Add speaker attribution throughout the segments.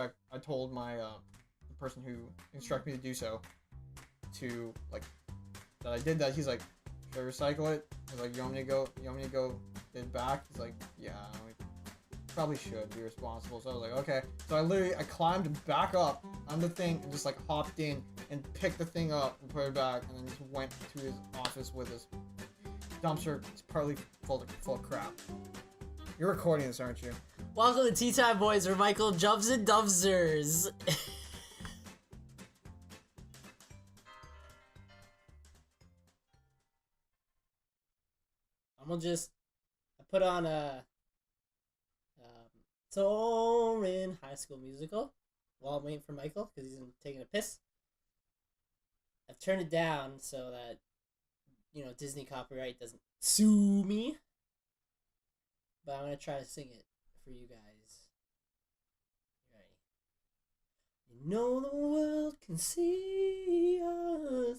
Speaker 1: checked. I told my the person who instructed me to do so to like that I did that. He's like, should I recycle it? He's like, you want me to go get it back? He's like, yeah, probably should be responsible. So I was like, okay. So I climbed back up on the thing and just like hopped in and picked the thing up and put it back, and then just went to his office with his dumpster. It's partly full of crap. You're recording this, aren't you?
Speaker 2: Welcome to Tea Time Boys, where Michael jumps in dumpsters. I'm gonna just put on a Soarin' High School Musical while I'm waiting for Michael because he's taking a piss. I've turned it down so that, you know, Disney copyright doesn't sue me. But I'm gonna try to sing it for you guys. You ready? You know the world can see us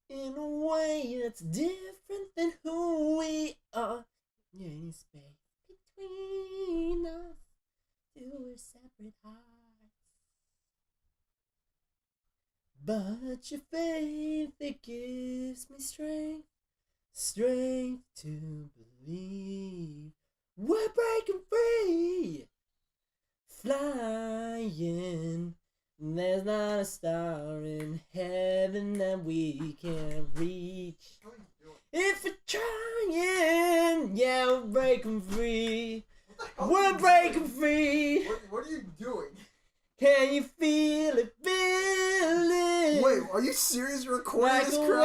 Speaker 2: in a way that's different than who we are. Any space between us, two separate hearts. But your faith, it gives me strength to believe we're breaking free, flying. There's not a star in heaven that we can't reach. If we're trying, yeah, we're breaking free. We're breaking free.
Speaker 1: What are you doing?
Speaker 2: Can you feel it? Feel it.
Speaker 1: Wait, are you serious? You're recording
Speaker 2: like
Speaker 1: this
Speaker 2: crap?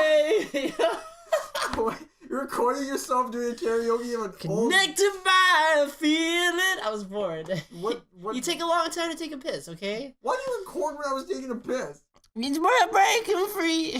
Speaker 1: Wait, you're recording yourself doing karaoke of an
Speaker 2: Connected by a feeling. I was bored.
Speaker 1: What?
Speaker 2: You take a long time to take a piss, okay?
Speaker 1: Why did you record when I was taking a piss?
Speaker 2: Means we're breaking free.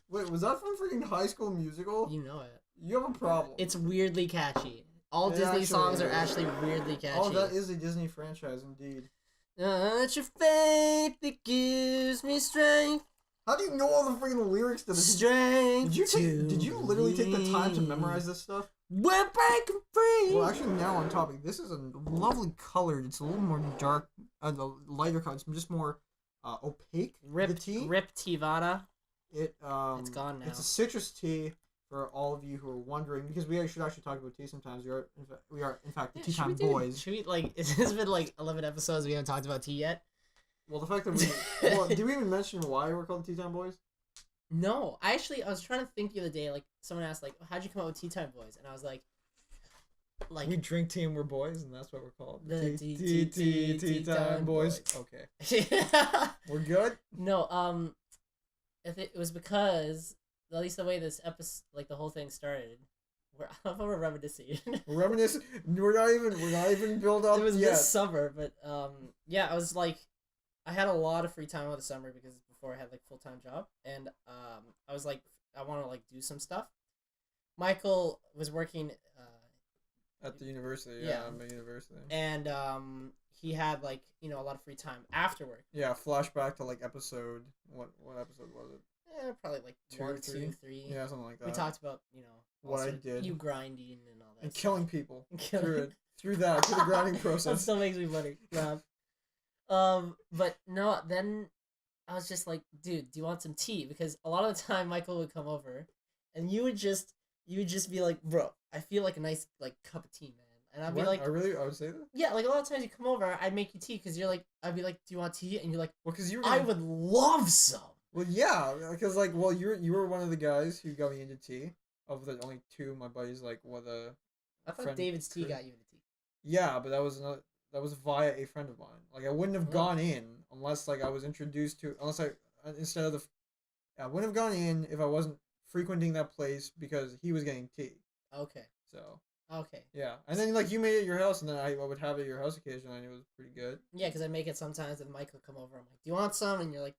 Speaker 1: Wait, was that from freaking High School Musical?
Speaker 2: You know it.
Speaker 1: You have a problem.
Speaker 2: It's weirdly catchy. All
Speaker 1: It
Speaker 2: Disney
Speaker 1: actually
Speaker 2: songs are
Speaker 1: is.
Speaker 2: actually weirdly catchy.
Speaker 1: Oh, that is a Disney franchise indeed.
Speaker 2: It's your faith that gives me strength.
Speaker 1: How do you know all the freaking lyrics to this?
Speaker 2: Strength.
Speaker 1: Did you literally take the time to memorize this stuff?
Speaker 2: We're breaking free.
Speaker 1: Well, actually, now on topic. This is a lovely colored. It's a little more dark, the lighter color. It's just more opaque.
Speaker 2: Rip Tivana.
Speaker 1: It's
Speaker 2: gone now.
Speaker 1: It's a citrus tea for all of you who are wondering, because we should actually talk about tea sometimes. We are in fact the Tea Time Boys.
Speaker 2: Should we it's been like 11 episodes we haven't talked about tea yet?
Speaker 1: Well, the fact that did we even mention why we're called Tea Time Boys?
Speaker 2: No, I was trying to think the other day, like, someone asked, like, how'd you come up with Tea Time Boys? And I was like,
Speaker 1: we drink tea and we're boys, and that's what we're called.
Speaker 2: The
Speaker 1: Tea Time Boys. Okay. We're good?
Speaker 2: No, it was because, at least the way this episode, like, the whole thing started, I don't know if we're reminiscing.
Speaker 1: We're reminiscing. We're not even built up
Speaker 2: It was
Speaker 1: yet.
Speaker 2: this summer, but, yeah, I was like, I had a lot of free time over the summer because before I had like full-time job, and I was like, I want to like do some stuff. Michael was working
Speaker 1: At the university,
Speaker 2: yeah.
Speaker 1: I'm at university.
Speaker 2: And he had like, you know, a lot of free time after work.
Speaker 1: Yeah, flashback to like episode, what episode was it?
Speaker 2: Probably like
Speaker 1: 2 or 3?
Speaker 2: 3.
Speaker 1: Yeah, something like that.
Speaker 2: We talked about, you know,
Speaker 1: what I did.
Speaker 2: You grinding and all that.
Speaker 1: And
Speaker 2: stuff.
Speaker 1: killing people.
Speaker 2: Killing.
Speaker 1: Through the grinding
Speaker 2: That
Speaker 1: process.
Speaker 2: still makes me funny. Yeah. But no, then I was just like, dude, do you want some tea? Because a lot of the time Michael would come over and you would just be like, bro, I feel like a nice like cup of tea, man. And I'd be like,
Speaker 1: I would say that?
Speaker 2: yeah, like a lot of times you come over, I'd make you tea because you're like, I'd be like, do you want tea? And you're like,
Speaker 1: Well, because
Speaker 2: I would love some.
Speaker 1: Well, yeah, because like, well, you were one of the guys who got me into tea. Of the only two, my buddies like
Speaker 2: I thought
Speaker 1: friend
Speaker 2: David's tea
Speaker 1: Chris.
Speaker 2: got you into tea.
Speaker 1: Yeah, but that was via a friend of mine. Like, I wouldn't have gone in unless like I was introduced to, I wouldn't have gone in if I wasn't frequenting that place because he was getting tea.
Speaker 2: Okay.
Speaker 1: So.
Speaker 2: Okay.
Speaker 1: Yeah, and then like you made it at your house, and then I would have it at your house occasionally, and it was pretty good.
Speaker 2: Yeah, because I make it sometimes, and Mike would come over. I'm like, do you want some? And you're like,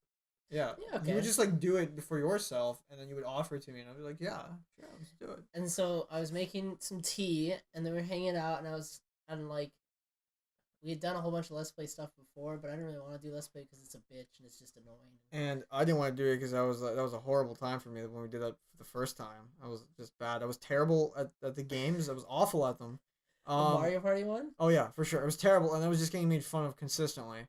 Speaker 1: yeah.
Speaker 2: Okay.
Speaker 1: You would just like do it for yourself, and then you would offer it to me, and I'd be like, yeah, sure, let's do it.
Speaker 2: And so I was making some tea, and then we were hanging out, and like, we had done a whole bunch of Let's Play stuff before, but I didn't really want to do Let's Play because it's a bitch and it's just annoying.
Speaker 1: And I didn't want to do it because that was a horrible time for me when we did that for the first time. I was just bad. I was terrible at the games. I was awful at them.
Speaker 2: The Mario Party one?
Speaker 1: Oh yeah, for sure. It was terrible, and I was just getting made fun of consistently.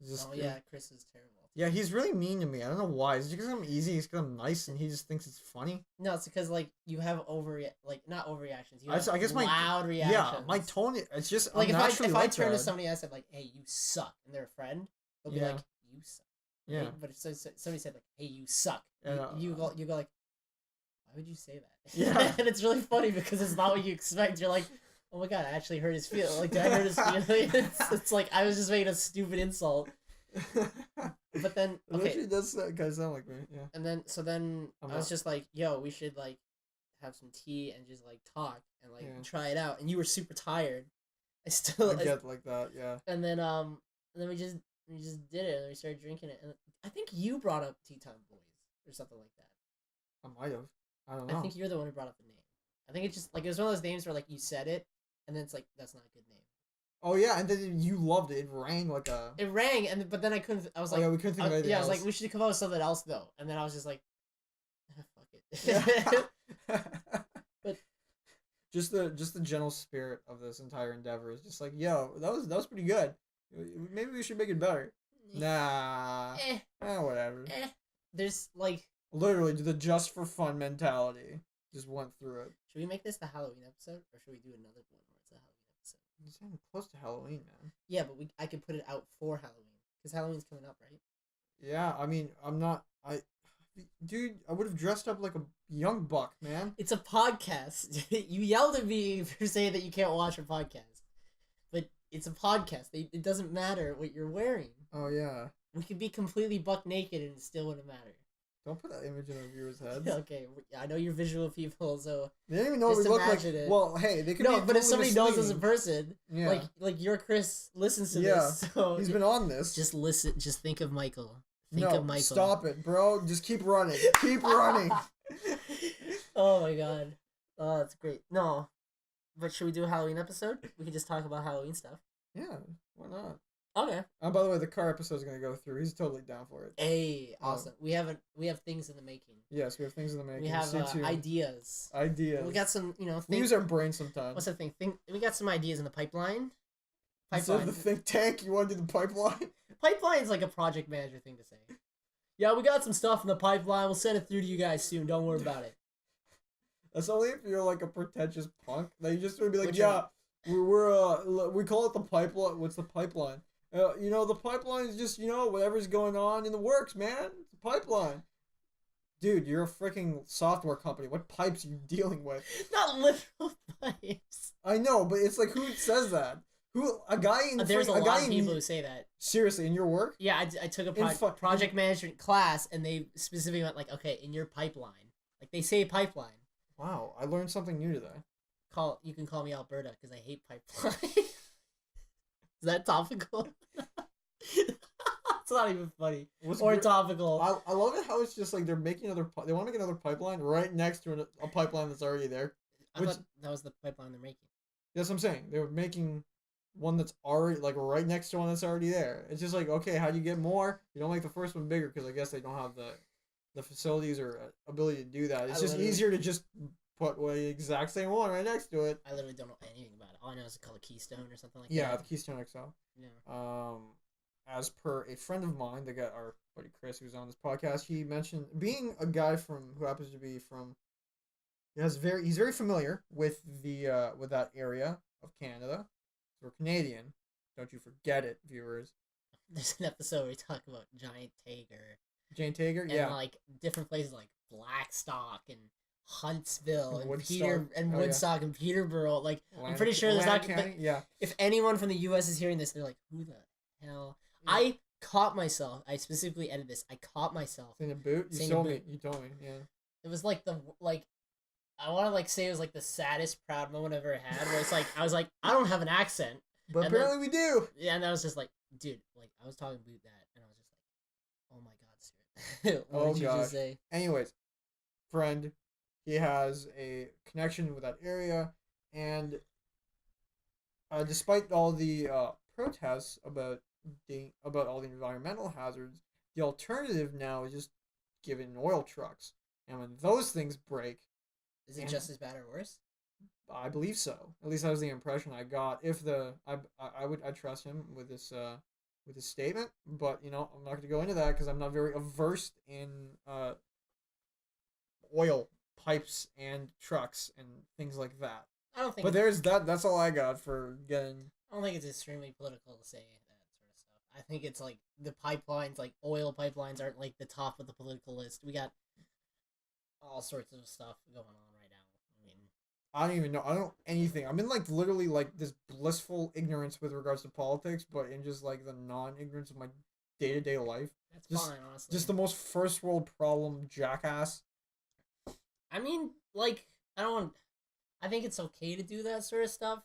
Speaker 1: Just,
Speaker 2: Oh yeah, Chris is terrible.
Speaker 1: Yeah, he's really mean to me. I don't know why. Is it because I'm easy? It's because I'm nice, and he just thinks it's funny.
Speaker 2: No, it's because like you have not overreactions. You
Speaker 1: I
Speaker 2: have
Speaker 1: guess
Speaker 2: loud reactions.
Speaker 1: Yeah, my tone. It's just
Speaker 2: like if I turn to
Speaker 1: that.
Speaker 2: somebody and I said like, "Hey, you suck," and they're a friend, they'll be like, "You suck."
Speaker 1: Yeah.
Speaker 2: Right? But if somebody said like, "Hey, you suck,"
Speaker 1: Yeah.
Speaker 2: you go like, "Why would you say that?"
Speaker 1: Yeah.
Speaker 2: And it's really funny because it's not what you expect. You're like, "Oh my god, I actually hurt his feelings." Like, did I hurt his feelings? It's like I was just making a stupid insult. But then okay,
Speaker 1: it does kind of sound like me. Yeah.
Speaker 2: And then I was just like, "Yo, we should like have some tea and just like talk and like try it out." And you were super tired. I
Speaker 1: get like that, yeah.
Speaker 2: And then we just did it and we started drinking it. And I think you brought up Tea Time Boys or something like that.
Speaker 1: I might have. I don't know.
Speaker 2: I think you're the one who brought up the name. I think it's just like it was one of those names where like you said it and then it's like that's not a good name.
Speaker 1: Oh yeah, and then you loved it. It rang like a.
Speaker 2: It rang, but then I couldn't. I was like,
Speaker 1: yeah, we couldn't think of anything else.
Speaker 2: I was like, we should come up with something else though. And then I was just like, fuck it. But
Speaker 1: just the general spirit of this entire endeavor is just like, yo, that was pretty good. Maybe we should make it better. Nah. Whatever.
Speaker 2: There's like
Speaker 1: literally the just for fun mentality just went through it.
Speaker 2: Should we make this the Halloween episode, or should we do another one where it's a Halloween episode?
Speaker 1: It's getting close to Halloween, man.
Speaker 2: Yeah, but I could put it out for Halloween because Halloween's coming up, right?
Speaker 1: Yeah, I mean, dude, I would have dressed up like a young buck, man.
Speaker 2: It's a podcast. You yelled at me for saying that you can't watch a podcast, but it's a podcast. It doesn't matter what you're wearing.
Speaker 1: Oh yeah.
Speaker 2: We could be completely buck naked and it still wouldn't matter.
Speaker 1: Don't put that image in our viewers' heads.
Speaker 2: Okay, I know you're visual people, so
Speaker 1: they don't even know what we look like.
Speaker 2: It.
Speaker 1: Well, hey, they could.
Speaker 2: No, but if somebody knows
Speaker 1: misleading.
Speaker 2: as a person, like your Chris listens to this, so
Speaker 1: he's been on this.
Speaker 2: Just listen. Just think of Michael.
Speaker 1: Stop it, bro. Just keep running. Keep running.
Speaker 2: Oh my god. Oh, that's great. No, but should we do a Halloween episode? We can just talk about Halloween stuff.
Speaker 1: Yeah, why not?
Speaker 2: Okay.
Speaker 1: By the way, the car episode is gonna go through. He's totally down for it.
Speaker 2: Hey, awesome. We have things in the making.
Speaker 1: Yes, we have things in the making.
Speaker 2: We have ideas.
Speaker 1: Ideas.
Speaker 2: We got some,
Speaker 1: we use our brain sometimes.
Speaker 2: What's the thing? We got some ideas in the pipeline.
Speaker 1: Instead of the think tank, you want to do the pipeline?
Speaker 2: Pipeline is like a project manager thing to say. Yeah, we got some stuff in the pipeline. We'll send it through to you guys soon. Don't worry about it.
Speaker 1: That's only if you're like a pretentious punk. That you just would be like, we call it the pipeline. What's the pipeline? The pipeline is just, whatever's going on in the works, man. It's a pipeline. Dude, you're a freaking software company. What pipes are you dealing with?
Speaker 2: Not literal pipes.
Speaker 1: I know, but it's like, who says that? There's
Speaker 2: a lot of people who say that.
Speaker 1: Seriously, in your work?
Speaker 2: Yeah, I took a project management class, and they specifically went like, okay, in your pipeline. Like, they say pipeline.
Speaker 1: Wow, I learned something new today.
Speaker 2: You can call me Alberta, because I hate pipeline. Is that topical? It's not even funny. Topical.
Speaker 1: I love it how it's just like they're making they want to make another pipeline right next to a pipeline that's already there.
Speaker 2: I thought that was the pipeline they're making.
Speaker 1: That's what I'm saying. They were making one that's already like right next to one that's already there. It's just like, okay, how do you get more? You don't make the first one bigger because I guess they don't have the facilities or ability to do that. It's just easier to just put the exact same one right next to it.
Speaker 2: I literally don't know anything about it. All I know is it's called a Keystone or something like that.
Speaker 1: Yeah, the Keystone XL.
Speaker 2: Yeah.
Speaker 1: As per a friend of mine, our buddy Chris, who's on this podcast, he mentioned being a guy who happens to be from. He's very familiar with with that area of Canada. We're Canadian. Don't you forget it, viewers.
Speaker 2: There's an episode where we talk about Giant Tager.
Speaker 1: Giant Tager,
Speaker 2: and
Speaker 1: yeah.
Speaker 2: Like different places like Blackstock and Huntsville and
Speaker 1: Woodstock.
Speaker 2: Woodstock and Peterborough. Like I'm pretty sure there's not.
Speaker 1: Yeah.
Speaker 2: If anyone from the U.S. is hearing this, they're like, "Who the hell?" Yeah. I caught myself. I specifically edited this. I caught myself.
Speaker 1: In a boot. You told me. Yeah.
Speaker 2: It was like I want to say it was like the saddest proud moment I've ever had. Where it's like I was like, I don't have an accent,
Speaker 1: but apparently we do.
Speaker 2: Yeah, and I was just like, dude, like I was talking about that, and I was just like, oh my god, Stuart. What did you just say?
Speaker 1: Anyways, friend, he has a connection with that area, and despite all the protests about all the environmental hazards, the alternative now is just giving oil trucks, and when those things break.
Speaker 2: Is it just as bad or worse?
Speaker 1: I believe so. At least that was the impression I got. If I trust him with this with his statement, but I'm not going to go into that because I'm not very averse in oil pipes and trucks and things like that.
Speaker 2: I don't think.
Speaker 1: But there's that. That's all I got for getting.
Speaker 2: I don't think it's extremely political to say that sort of stuff. I think it's like the pipelines, like oil pipelines, aren't like the top of the political list. We got all sorts of stuff going on right now. I mean,
Speaker 1: I don't even know. I don't know anything. I'm in like literally like this blissful ignorance with regards to politics, but in just like the non-ignorance of my day-to-day life.
Speaker 2: that's
Speaker 1: Just
Speaker 2: fine, honestly.
Speaker 1: just the most first world problem jackass.
Speaker 2: I mean, like, I don't want. I think it's okay to do that sort of stuff.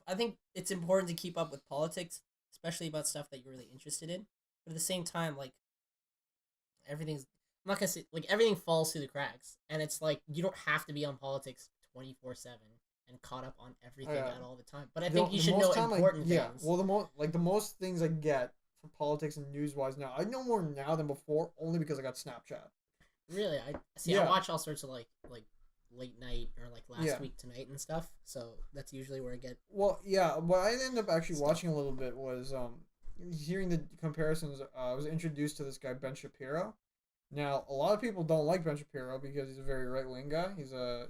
Speaker 2: I think it's important to keep up with politics, especially about stuff that you're really interested in. But at the same time, like, everything's. I'm not gonna say like everything falls through the cracks, and it's like you don't have to be on politics 24/7 and caught up on everything
Speaker 1: Yeah.
Speaker 2: at all the time. But I think you should know important things.
Speaker 1: Yeah, well, the most things I get for politics and news wise now, I know more now than before, only because I got Snapchat.
Speaker 2: Really, I see.
Speaker 1: Yeah.
Speaker 2: I watch all sorts of like late night or like last
Speaker 1: Yeah.
Speaker 2: week tonight and stuff. So that's usually where I get.
Speaker 1: Well, yeah, what I ended up actually
Speaker 2: Stuff.
Speaker 1: watching a little bit was hearing the comparisons. I was introduced to this guy Ben Shapiro. Now, a lot of people don't like Ben Shapiro because he's a very right wing guy. He's a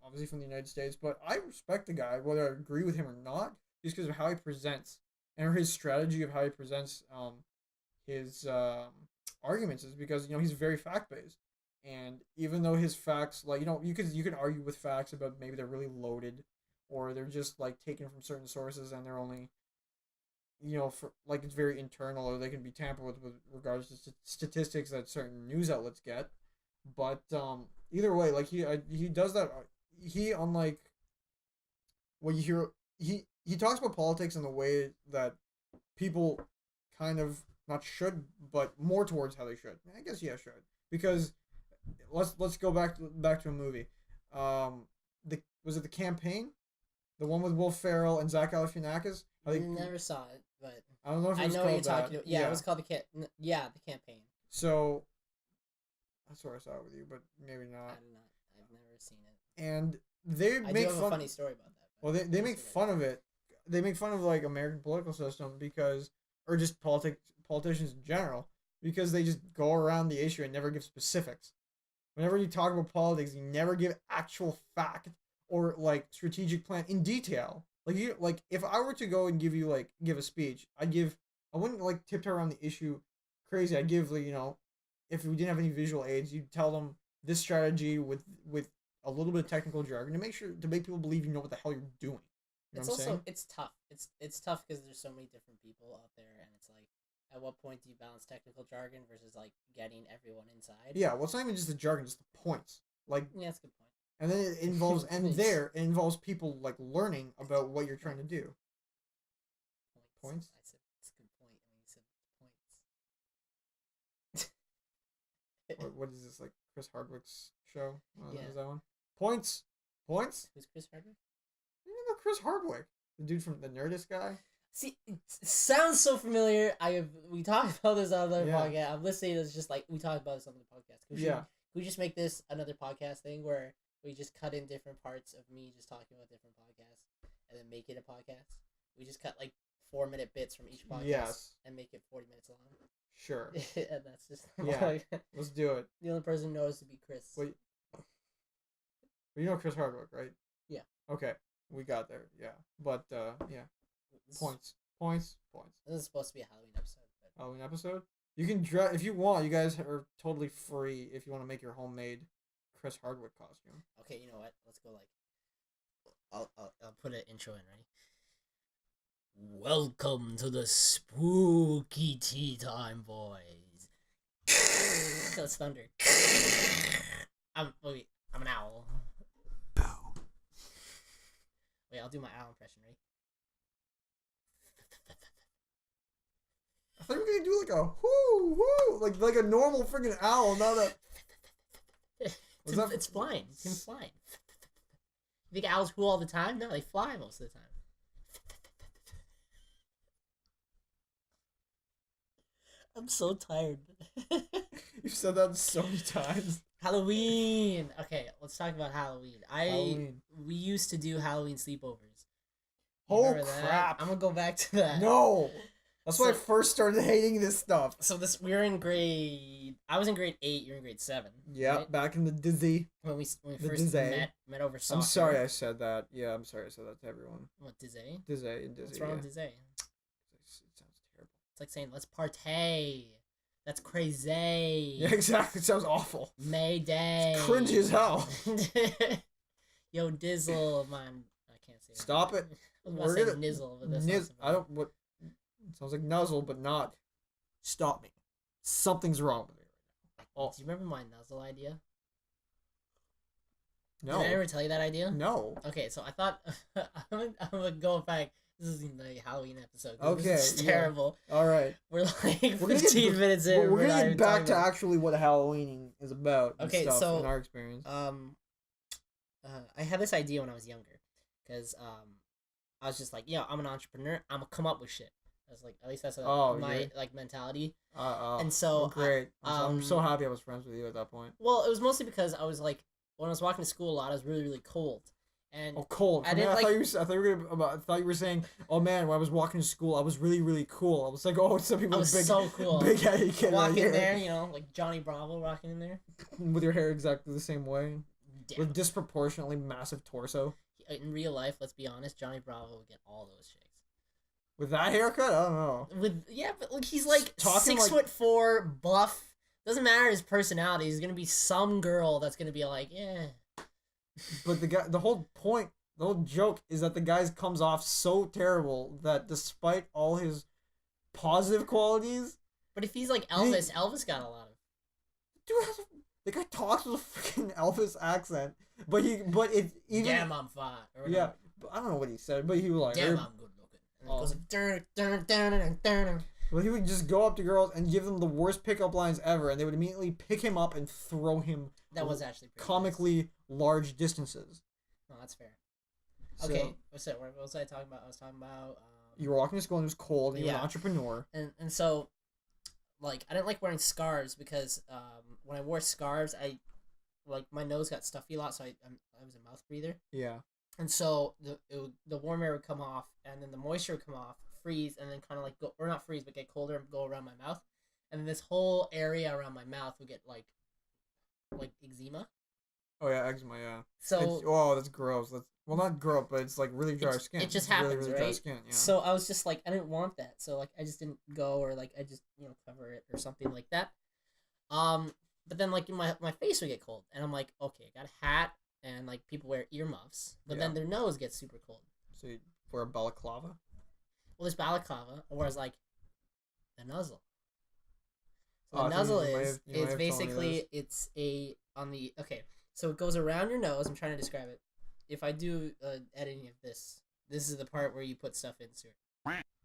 Speaker 1: obviously from the United States, but I respect the guy whether I agree with him or not, just because of how he presents and his strategy of how he presents his arguments is because he's very fact based. And even though his facts, like you could argue with facts about maybe they're really loaded, or they're just like taken from certain sources and they're only, for like it's very internal, or they can be tampered with regards to statistics that certain news outlets get. But either way, like he does that. He unlike what you hear, he talks about politics in the way that people kind of not should, but more towards how they should. I guess should, because let's go back to a movie. Was it The Campaign, the one with Will Ferrell and Zach Galifianakis?
Speaker 2: I never saw it, but
Speaker 1: I don't know if it
Speaker 2: I
Speaker 1: was
Speaker 2: know what you're
Speaker 1: called
Speaker 2: talking about. Yeah, it was called the Campaign.
Speaker 1: So that's where I saw it with you, but maybe not.
Speaker 2: I've never seen it.
Speaker 1: And they
Speaker 2: I
Speaker 1: make
Speaker 2: do have
Speaker 1: fun.
Speaker 2: a funny story about that.
Speaker 1: Well, they make fun of it. They make fun of like American political system because, or just politicians in general, because they just go around the issue and never give specifics. Whenever you talk about politics, you never give actual fact or like strategic plan in detail. Like if I were to go and give a speech, I wouldn't like tiptoe around the issue crazy. I'd give if we didn't have any visual aids, you'd tell them this strategy with a little bit of technical jargon to make people believe you know what the hell you're doing. You know what I'm saying?
Speaker 2: It's tough. It's tough because there's so many different people out there, and it's like, at what point do you balance technical jargon versus like getting everyone inside?
Speaker 1: Yeah, well, it's not even just the jargon, just the points. Like,
Speaker 2: yeah, that's a good point.
Speaker 1: And then it involves it involves people like learning about what you're trying to do. Points?
Speaker 2: I said it's a good point, and you said points.
Speaker 1: What is this, like Chris Hardwick's show?
Speaker 2: Yeah.
Speaker 1: Is that one? Points? Who's
Speaker 2: Chris Hardwick?
Speaker 1: You know Chris Hardwick, the dude from the Nerdist guy.
Speaker 2: See, it sounds so familiar. We talked about this on the podcast. I'm listening. It's just like we talked about this on the podcast. Can we just make this another podcast thing where we just cut in different parts of me just talking about different podcasts and then make it a podcast? We just cut like 4-minute bits from each podcast and make it 40 minutes long.
Speaker 1: Sure.
Speaker 2: And that's just
Speaker 1: let's do it.
Speaker 2: The only person who knows to be Chris.
Speaker 1: Wait. You know Chris Hardwick, right?
Speaker 2: Yeah.
Speaker 1: Okay, we got there. Yeah, but yeah. Points.
Speaker 2: This is supposed to be a Halloween episode. But...
Speaker 1: Halloween episode? You can if you want. You guys are totally free if you want to make your homemade Chris Hardwick costume.
Speaker 2: Okay, you know what? Let's go like. I'll put an intro in. Ready? Welcome to the spooky tea time, boys. That's thunder. I'm an owl. Wait, I'll do my owl impression. Ready?
Speaker 1: I thought we were gonna do like a whoo whoo, like a normal freaking owl, not a.
Speaker 2: It's flying. It's him flying. You think owls whoo all the time? No, they fly most of the time. I'm so tired.
Speaker 1: You've said that so many times.
Speaker 2: Halloween. Okay, let's talk about Halloween. We used to do Halloween sleepovers.
Speaker 1: Oh crap!
Speaker 2: I'm gonna go back to that.
Speaker 1: No, That's why I first started hating this stuff.
Speaker 2: So we were in grade. I was in grade 8. You're in grade 7.
Speaker 1: Yeah,
Speaker 2: right?
Speaker 1: back in the dizzy.
Speaker 2: When we first met over soccer.
Speaker 1: I'm sorry I said that. Yeah, I'm sorry I said that to everyone.
Speaker 2: What, dizzy?
Speaker 1: Dizzy.
Speaker 2: What's wrong with dizzy?
Speaker 1: It sounds terrible.
Speaker 2: It's like saying let's partay. That's crazy.
Speaker 1: Yeah, exactly. It sounds awful.
Speaker 2: Mayday.
Speaker 1: It's cringy as hell.
Speaker 2: Yo, Dizzle, man. I can't say.
Speaker 1: Stop it.
Speaker 2: I was about to say Nizzle, but that's
Speaker 1: I don't. What? It sounds like nuzzle, but not. Stop me. Something's wrong with me right now.
Speaker 2: Do you remember my nuzzle idea?
Speaker 1: No.
Speaker 2: Did I ever tell you that idea?
Speaker 1: No.
Speaker 2: Okay, so I thought I'm gonna go back. This is the Halloween episode.
Speaker 1: Okay,
Speaker 2: this is terrible.
Speaker 1: Yeah. All right.
Speaker 2: We're like 15 minutes in.
Speaker 1: We're gonna get back to actually what Halloween is about.
Speaker 2: Okay,
Speaker 1: stuff
Speaker 2: so
Speaker 1: in our experience.
Speaker 2: I had this idea when I was younger, because I was just like, yo, I'm an entrepreneur. I'm gonna come up with shit. I was like, at least that's my like mentality. And so
Speaker 1: great. I'm so happy I was friends with you at that point.
Speaker 2: Well, it was mostly because I was like, when I was walking to school a lot, I was really, really cold. And
Speaker 1: cold.
Speaker 2: I didn't like.
Speaker 1: I thought you were saying, oh man, when I was walking to school, I was really, really cool. I was like, oh, some people.
Speaker 2: I was so cool.
Speaker 1: Big headed kid.
Speaker 2: Walking in there, you know, like Johnny Bravo walking in there.
Speaker 1: With your hair exactly the same way.
Speaker 2: Damn.
Speaker 1: With disproportionately massive torso.
Speaker 2: In real life, let's be honest, Johnny Bravo would get all those chicks.
Speaker 1: With that haircut, I don't know.
Speaker 2: But like he's like 6'4", buff. Doesn't matter his personality. He's gonna be some girl that's gonna be like, yeah.
Speaker 1: But the whole joke is that the guy comes off so terrible that despite all his positive qualities.
Speaker 2: But if he's like Elvis, Elvis got a lot of.
Speaker 1: Dude, the guy talks with a freaking Elvis accent, but it even.
Speaker 2: Damn, I'm fine.
Speaker 1: Yeah, I don't know what he said, but he was like.
Speaker 2: Damn, I'm good looking. And it goes like,
Speaker 1: Well, he would just go up to girls and give them the worst pickup lines ever, and they would immediately pick him up and throw him.
Speaker 2: That was actually pretty
Speaker 1: comically
Speaker 2: nice.
Speaker 1: Large distances.
Speaker 2: No, that's fair. Okay, what was I talking about? I was talking about.
Speaker 1: You were walking to school and it was cold, and you were an entrepreneur.
Speaker 2: And so, like, I didn't like wearing scarves because when I wore scarves, my nose got stuffy a lot, so I was a mouth breather.
Speaker 1: Yeah.
Speaker 2: And so the warm air would come off, and then the moisture would come off, freeze, and then kind of like go, or not freeze, but get colder and go around my mouth, and then this whole area around my mouth would get like eczema.
Speaker 1: Oh yeah, eczema. Yeah.
Speaker 2: So
Speaker 1: that's gross. Well, not gross, but it's like really dry skin.
Speaker 2: It just happens,
Speaker 1: really, really
Speaker 2: right?
Speaker 1: Dry skin, yeah.
Speaker 2: So I was just like, I didn't want that, so like I just didn't go, or like I just cover it or something like that. But then like my face would get cold, and I'm like, okay, I got a hat, and like people wear earmuffs, but then their nose gets super cold.
Speaker 1: So you wear a balaclava.
Speaker 2: Well, there's balaclava, or it's like the nuzzle. So the nuzzle is basically so it goes around your nose. I'm trying to describe it. If I do editing of this is the part where you put stuff into it.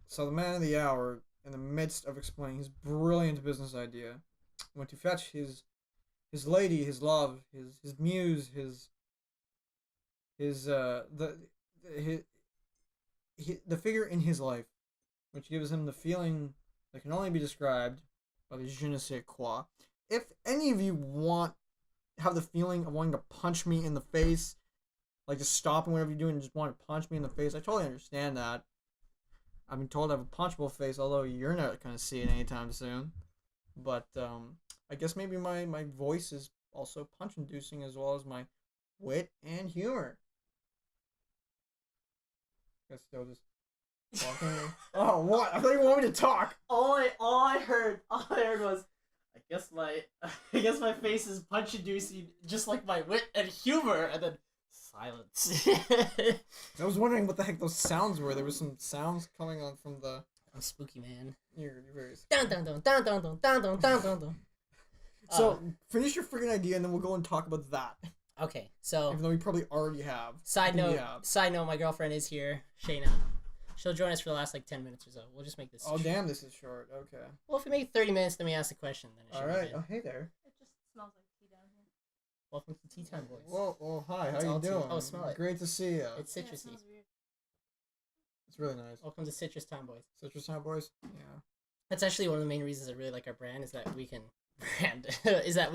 Speaker 1: So the man of the hour, in the midst of explaining his brilliant business idea, went to fetch his lady, his love, his muse, the figure in his life, which gives him the feeling that can only be described by the je ne sais quoi. If any of you have the feeling of wanting to punch me in the face, like just stopping whatever you're doing and just want to punch me in the face, I totally understand that. I've been told I have a punchable face, although you're not going to see it anytime soon. But I guess maybe my voice is also punch-inducing as well as my wit and humor. I guess still just talking. Oh, what? I thought you wanted me to talk.
Speaker 2: All I heard was, I guess my face is punch-inducing, just like my wit and humor, and then silence.
Speaker 1: I was wondering what the heck those sounds were. There was some sounds coming on from the.
Speaker 2: I'm spooky, man.
Speaker 1: You're very.
Speaker 2: Dun dun dun dun dun dun dun dun dun dun.
Speaker 1: So finish your freaking idea, and then we'll go and talk about that.
Speaker 2: Okay, so
Speaker 1: even though we probably already have.
Speaker 2: Side note, my girlfriend is here, Shayna. She'll join us for the last like 10 minutes or so. We'll just make this.
Speaker 1: Oh damn, this is short. Okay.
Speaker 2: Well, if we make it 30 minutes, then we ask the question. Then it
Speaker 1: all right. Oh hey there.
Speaker 3: It just smells like tea down here.
Speaker 2: Welcome to Tea Time Boys.
Speaker 1: Well, hi. How you doing?
Speaker 2: Oh, smell it.
Speaker 1: Great to see you.
Speaker 2: It's citrusy.
Speaker 3: Yeah, it smells weird.
Speaker 1: It's really nice.
Speaker 2: Welcome to Citrus Time Boys.
Speaker 1: Citrus Time Boys. Yeah.
Speaker 2: That's actually one of the main reasons I really like our brand is that we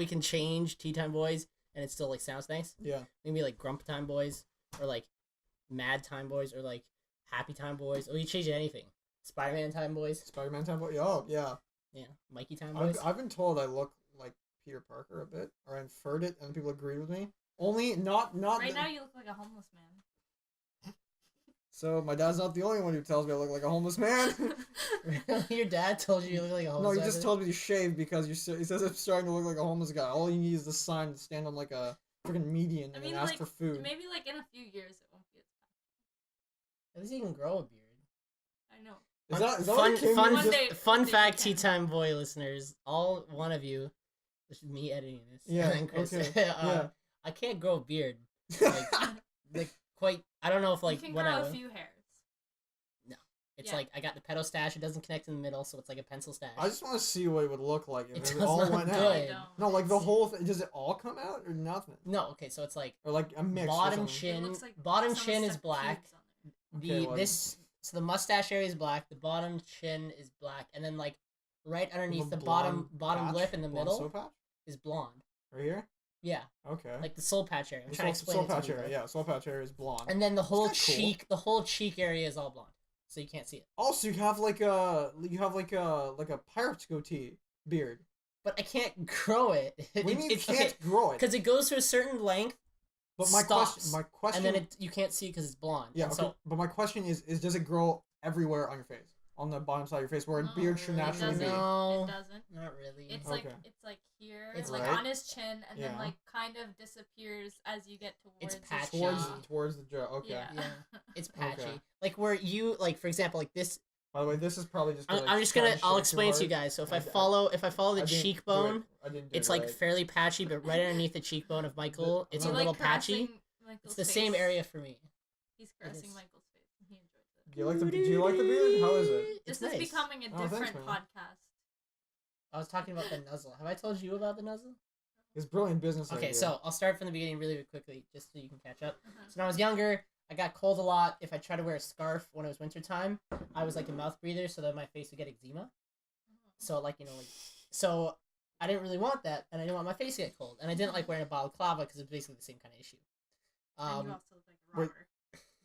Speaker 2: can change Tea Time Boys and it still like sounds nice.
Speaker 1: Yeah.
Speaker 2: Maybe like Grump Time Boys or like Mad Time Boys or like Happy Time Boys. Or you change anything. Spider-Man Time Boys.
Speaker 1: Spider-Man Time Bois. Oh, yeah.
Speaker 2: Yeah, Mikey Time Boys.
Speaker 1: I've been told I look like Peter Parker a bit, or I inferred it, and people agreed with me. Only not
Speaker 3: Right now, you look like a homeless man.
Speaker 1: So my dad's not the only one who tells me I look like a homeless man.
Speaker 2: Your dad told you look like a homeless
Speaker 1: No,
Speaker 2: man?
Speaker 1: he just told me to shave because he says I'm starting to look like a homeless guy. All you need is the sign to stand on like a freaking median and then ask for food.
Speaker 3: Maybe like in a few years it won't be as bad.
Speaker 2: At least you can grow a beard.
Speaker 3: I know.
Speaker 2: Fun fact, Tea Time Boy listeners, all one of you, this is me editing this.
Speaker 1: Yeah,
Speaker 2: and then Chris,
Speaker 1: okay.
Speaker 2: yeah. I can't grow a beard. Like quite. I don't know if like
Speaker 3: you can
Speaker 2: when
Speaker 3: grow
Speaker 2: I
Speaker 3: a few hairs.
Speaker 2: No, it's like I got the pedo stash. It doesn't connect in the middle, so it's like a pencil stash.
Speaker 1: I just want to see what it would look like if
Speaker 2: It
Speaker 1: it
Speaker 2: does
Speaker 1: all
Speaker 2: not
Speaker 1: went
Speaker 2: good.
Speaker 1: out. No, like the whole thing. Does it all come out or nothing?
Speaker 2: No, okay, so it's like
Speaker 1: Or like a mix.
Speaker 2: bottom
Speaker 1: or something?
Speaker 3: It
Speaker 2: chin.
Speaker 3: looks like
Speaker 2: Bottom
Speaker 3: someone
Speaker 2: chin is
Speaker 3: stuck
Speaker 2: black.
Speaker 3: pubes on there.
Speaker 1: Okay, like-
Speaker 2: So the mustache area is black. The bottom chin is black, and then like right underneath
Speaker 1: A
Speaker 2: the
Speaker 1: blonde
Speaker 2: bottom
Speaker 1: patch?
Speaker 2: lip in the
Speaker 1: Blonde
Speaker 2: middle
Speaker 1: soul patch?
Speaker 2: is blonde.
Speaker 1: Right here?
Speaker 2: Yeah,
Speaker 1: Okay.
Speaker 2: like the soul patch area. I'm
Speaker 1: The
Speaker 2: trying to explain
Speaker 1: soul
Speaker 2: it to
Speaker 1: patch
Speaker 2: you,
Speaker 1: area.
Speaker 2: though.
Speaker 1: Yeah, soul patch area is blonde.
Speaker 2: And then the whole
Speaker 1: kinda cool.
Speaker 2: cheek, the whole cheek area is all blonde, so you can't see it.
Speaker 1: Also, you have like a pirate's goatee beard.
Speaker 2: But I can't grow it.
Speaker 1: What do you mean you
Speaker 2: It's
Speaker 1: can't grow it?
Speaker 2: because it goes to a certain length.
Speaker 1: But
Speaker 2: stops,
Speaker 1: my question,
Speaker 2: and then you can't see because it's blonde.
Speaker 1: yeah.
Speaker 2: And
Speaker 1: Okay,
Speaker 2: so
Speaker 1: but my question is does it grow everywhere on your face, on the bottom side of your face, where a
Speaker 3: No,
Speaker 1: beard should
Speaker 3: it
Speaker 1: naturally be?
Speaker 3: doesn't.
Speaker 2: No.
Speaker 3: It doesn't.
Speaker 2: not really.
Speaker 3: It's
Speaker 1: Okay.
Speaker 3: like here,
Speaker 2: It's
Speaker 3: like
Speaker 1: right.
Speaker 3: on his chin, and then
Speaker 1: Yeah.
Speaker 3: like kind of disappears as you get towards.
Speaker 2: It's
Speaker 3: his
Speaker 2: patchy.
Speaker 3: jaw.
Speaker 1: Towards the jaw. Okay.
Speaker 3: Yeah.
Speaker 2: Yeah. It's patchy.
Speaker 1: Okay.
Speaker 2: Like where you like, for example, like this.
Speaker 1: By the way, this is probably just.
Speaker 2: I'm just gonna. I'll explain to you guys. So if I follow the cheekbone, it's like fairly patchy, but right underneath the cheekbone of Michael, it's a
Speaker 3: You
Speaker 2: little
Speaker 3: like
Speaker 2: patchy.
Speaker 3: caressing Michael's
Speaker 2: It's the
Speaker 3: face.
Speaker 2: same area for me.
Speaker 3: He's caressing
Speaker 2: is.
Speaker 3: Michael's face, and he enjoys it.
Speaker 1: Do you like the beard? How is it?
Speaker 2: It's
Speaker 3: This is
Speaker 2: nice.
Speaker 3: becoming a
Speaker 1: Oh, thanks,
Speaker 3: different
Speaker 1: man.
Speaker 3: podcast.
Speaker 2: I was talking about the nuzzle. Have I told you about the nuzzle?
Speaker 1: It's brilliant business
Speaker 2: Okay,
Speaker 1: idea.
Speaker 2: so I'll start from the beginning really quickly, just so you can catch up.
Speaker 3: Uh-huh.
Speaker 2: So when I was younger, I got cold a lot. If I tried to wear a scarf when it was wintertime, I was like a mouth breather, so that my face would get eczema. So like so I didn't really want that, and I didn't want my face to get cold, and I didn't like wearing a balaclava because it's basically the same kind of issue.
Speaker 3: And you also look like a
Speaker 1: wait.
Speaker 3: robber.